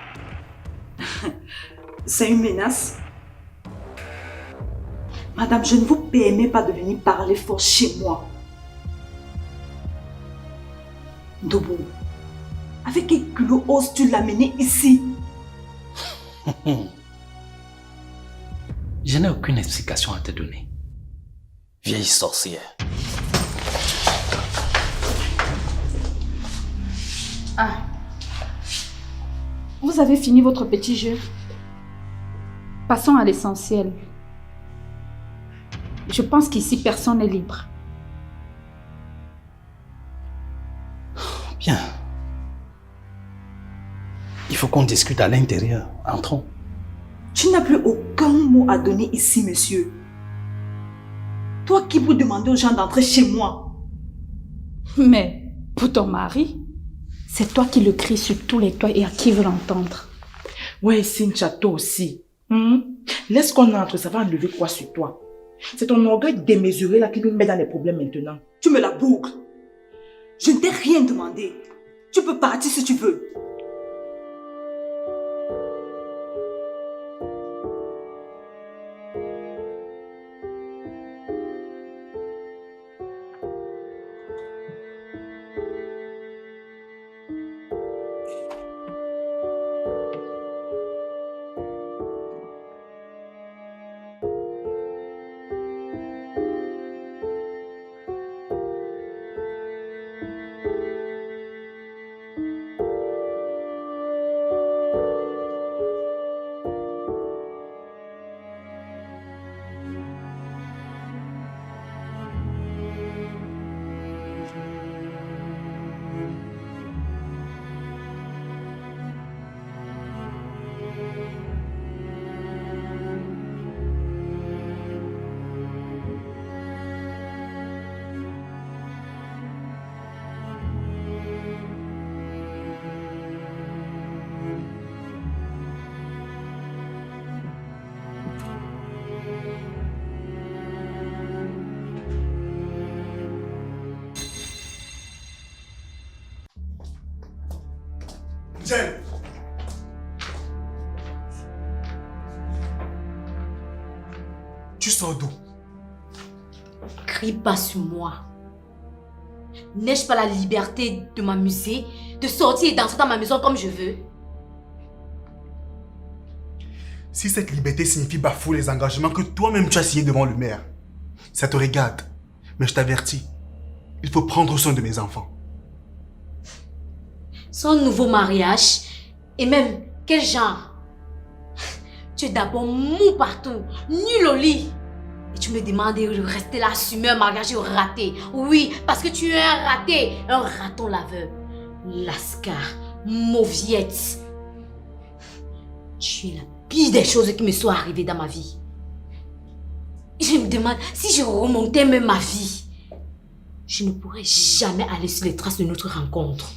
C'est une menace. Madame, je ne vous permets pas de venir parler fort chez moi. Dobo, avec quel culot oses-tu l'amener ici? Je n'ai aucune explication à te donner. Vieille sorcière. Ah. Vous avez fini votre petit jeu. Passons à l'essentiel. Je pense qu'ici, personne n'est libre. Bien. Il faut qu'on discute à l'intérieur. Entrons. Tu n'as plus aucun mot à donner ici, monsieur. Toi qui peux demander aux gens d'entrer chez moi. Mais pour ton mari, c'est toi qui le cries sur tous les toits et à qui veut l'entendre. Ouais, Cynthia, toi aussi. Laisse qu'on entre, ça va enlever quoi sur toi? C'est ton orgueil démesuré là qui nous met dans les problèmes maintenant. Tu me la boucles. Je ne t'ai rien demandé. Tu peux partir si tu veux. Jen! Tu sors d'où? Crie pas sur moi. N'ai-je pas la liberté de m'amuser, de sortir et danser dans ma maison comme je veux? Si cette liberté signifie bafouer les engagements que toi-même tu as signés devant le maire, ça te regarde. Mais je t'avertis, il faut prendre soin de mes enfants. Son nouveau mariage, et même quel genre? Tu es d'abord mou partout, nul au lit. Et tu me demandes de rester là, assumer un mariage raté. Oui, parce que tu es un raté, un raton laveur. Lascar, mauviette. Tu es la pire des choses qui me sont arrivées dans ma vie. Je me demande si je remontais même ma vie, je ne pourrais jamais aller sur les traces de notre rencontre.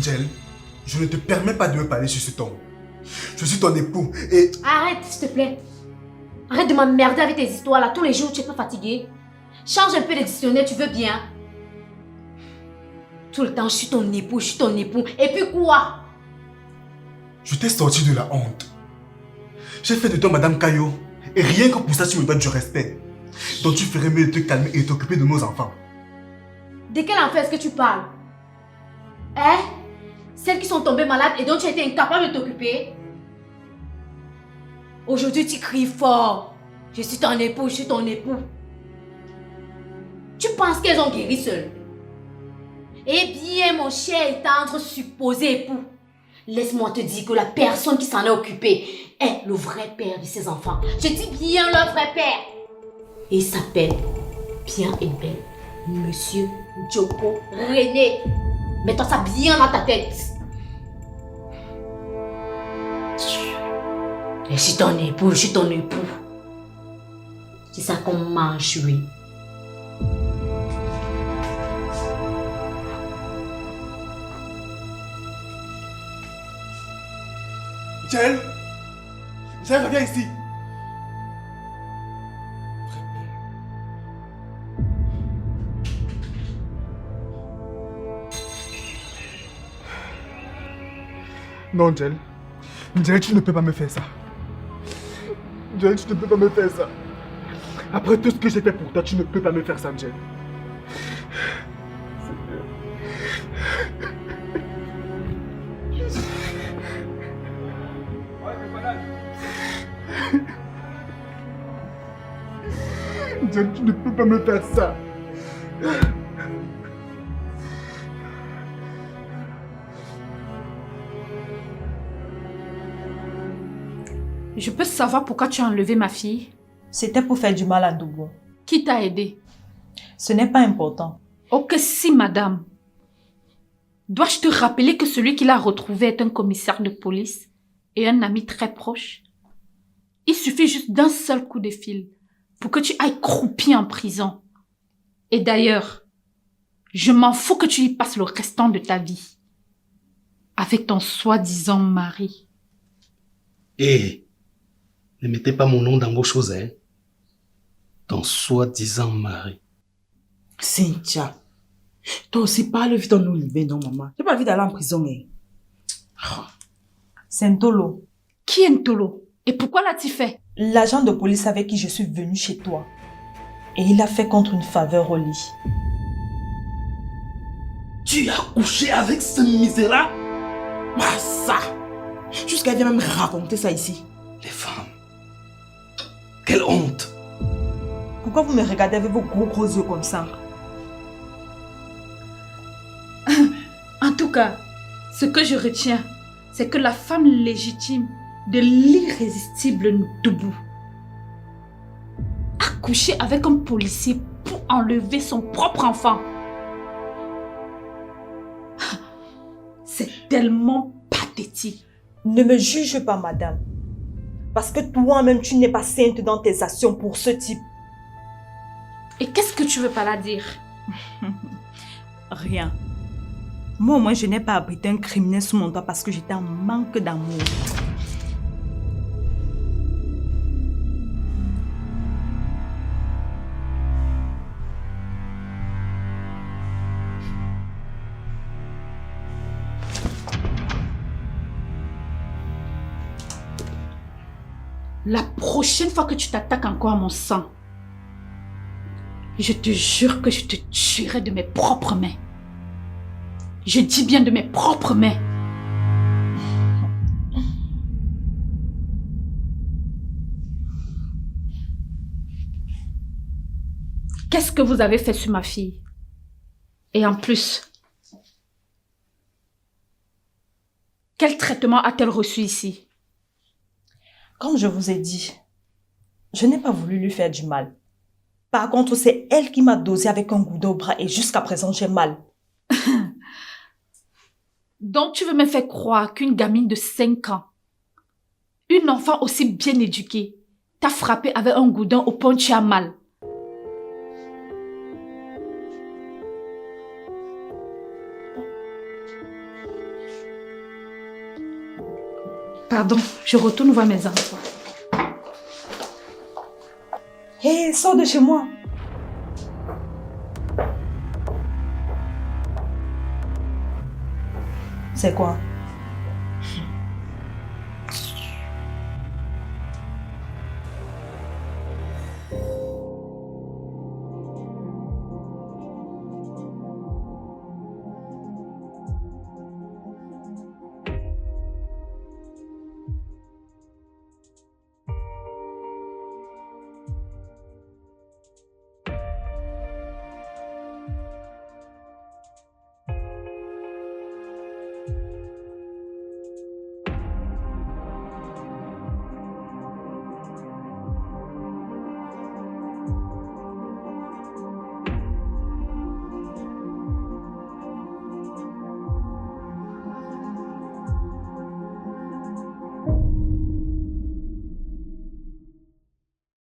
Jel, je ne te permets pas de me parler sur ce ton. Je suis ton époux et... Arrête, s'il te plaît. Arrête de m'emmerder avec tes histoires là. Tous les jours, tu es pas fatigué. Change un peu de dictionnaire, tu veux bien. Tout le temps, je suis ton époux, je suis ton époux. Et puis quoi? Je t'ai sorti de la honte. J'ai fait de toi Madame Caillot. Et rien que pour ça, tu me dois du respect. Donc tu ferais mieux de te calmer et t'occuper de nos enfants. De quel enfant est-ce que tu parles? Hein? Celles qui sont tombées malades et dont tu as été incapable de t'occuper? Aujourd'hui, tu cries fort. Je suis ton époux, je suis ton époux. Tu penses qu'elles ont guéri seules? Eh bien, mon cher et tendre supposé époux, laisse-moi te dire que la personne qui s'en est occupée est le vrai père de ses enfants. Je dis bien le vrai père. Et il s'appelle bien et belle Monsieur Djoko René. Mets-toi ça bien dans ta tête. Je suis ton époux, je suis ton époux. C'est ça qu'on mange, oui. Jel, Jel, reviens ici. Non, Angel. Angel, tu ne peux pas me faire ça. Angel, tu ne peux pas me faire ça. Après tout ce que j'ai fait pour toi, tu ne peux pas me faire ça, Angel. Angel, tu ne peux pas me faire ça. Je peux savoir pourquoi tu as enlevé ma fille? C'était pour faire du mal à Doubou. Qui t'a aidé? Ce n'est pas important. Oh que si, madame. Dois-je te rappeler que celui qui l'a retrouvé est un commissaire de police et un ami très proche? Il suffit juste d'un seul coup de fil pour que tu ailles croupir en prison. Et d'ailleurs, je m'en fous que tu y passes le restant de ta vie avec ton soi-disant mari. Hé, ne mettez pas mon nom dans vos choses, hein. Ton soi-disant mari. Cynthia, toi aussi parle vite en Olivier, non maman. J'ai pas envie d'aller en prison, hein. C'est Ntolo. Qui est Ntolo? Et pourquoi l'a-t-il fait? L'agent de police avec qui je suis venue chez toi. Et il l'a fait contre une faveur au lit. Tu as couché avec ce misérable? Ah ça! Jusqu'à vient même raconter ça ici. Les femmes. Quelle honte! Pourquoi vous me regardez avec vos gros yeux comme ça? En tout cas, ce que je retiens, c'est que la femme légitime de l'irrésistible Ndoubou a couché avec un policier pour enlever son propre enfant. C'est tellement pathétique. Ne me juge pas, madame. Parce que toi-même, tu n'es pas sainte dans tes actions pour ce type. Et qu'est-ce que tu veux par là dire? Rien. Moi, au moins, je n'ai pas abrité un criminel sous mon toit parce que j'étais en manque d'amour. La prochaine fois que tu t'attaques encore à mon sang, je te jure que je te tuerai de mes propres mains. Je dis bien de mes propres mains. Qu'est-ce que vous avez fait sur ma fille? Et en plus, quel traitement a-t-elle reçu ici? Comme je vous ai dit, je n'ai pas voulu lui faire du mal. Par contre, c'est elle qui m'a dosé avec un goudin au bras et jusqu'à présent, j'ai mal. Donc tu veux me faire croire qu'une gamine de 5 ans, une enfant aussi bien éduquée, t'a frappé avec un goudin au point où tu as mal? Pardon, je retourne voir mes enfants. Hé, sors de chez moi. C'est quoi?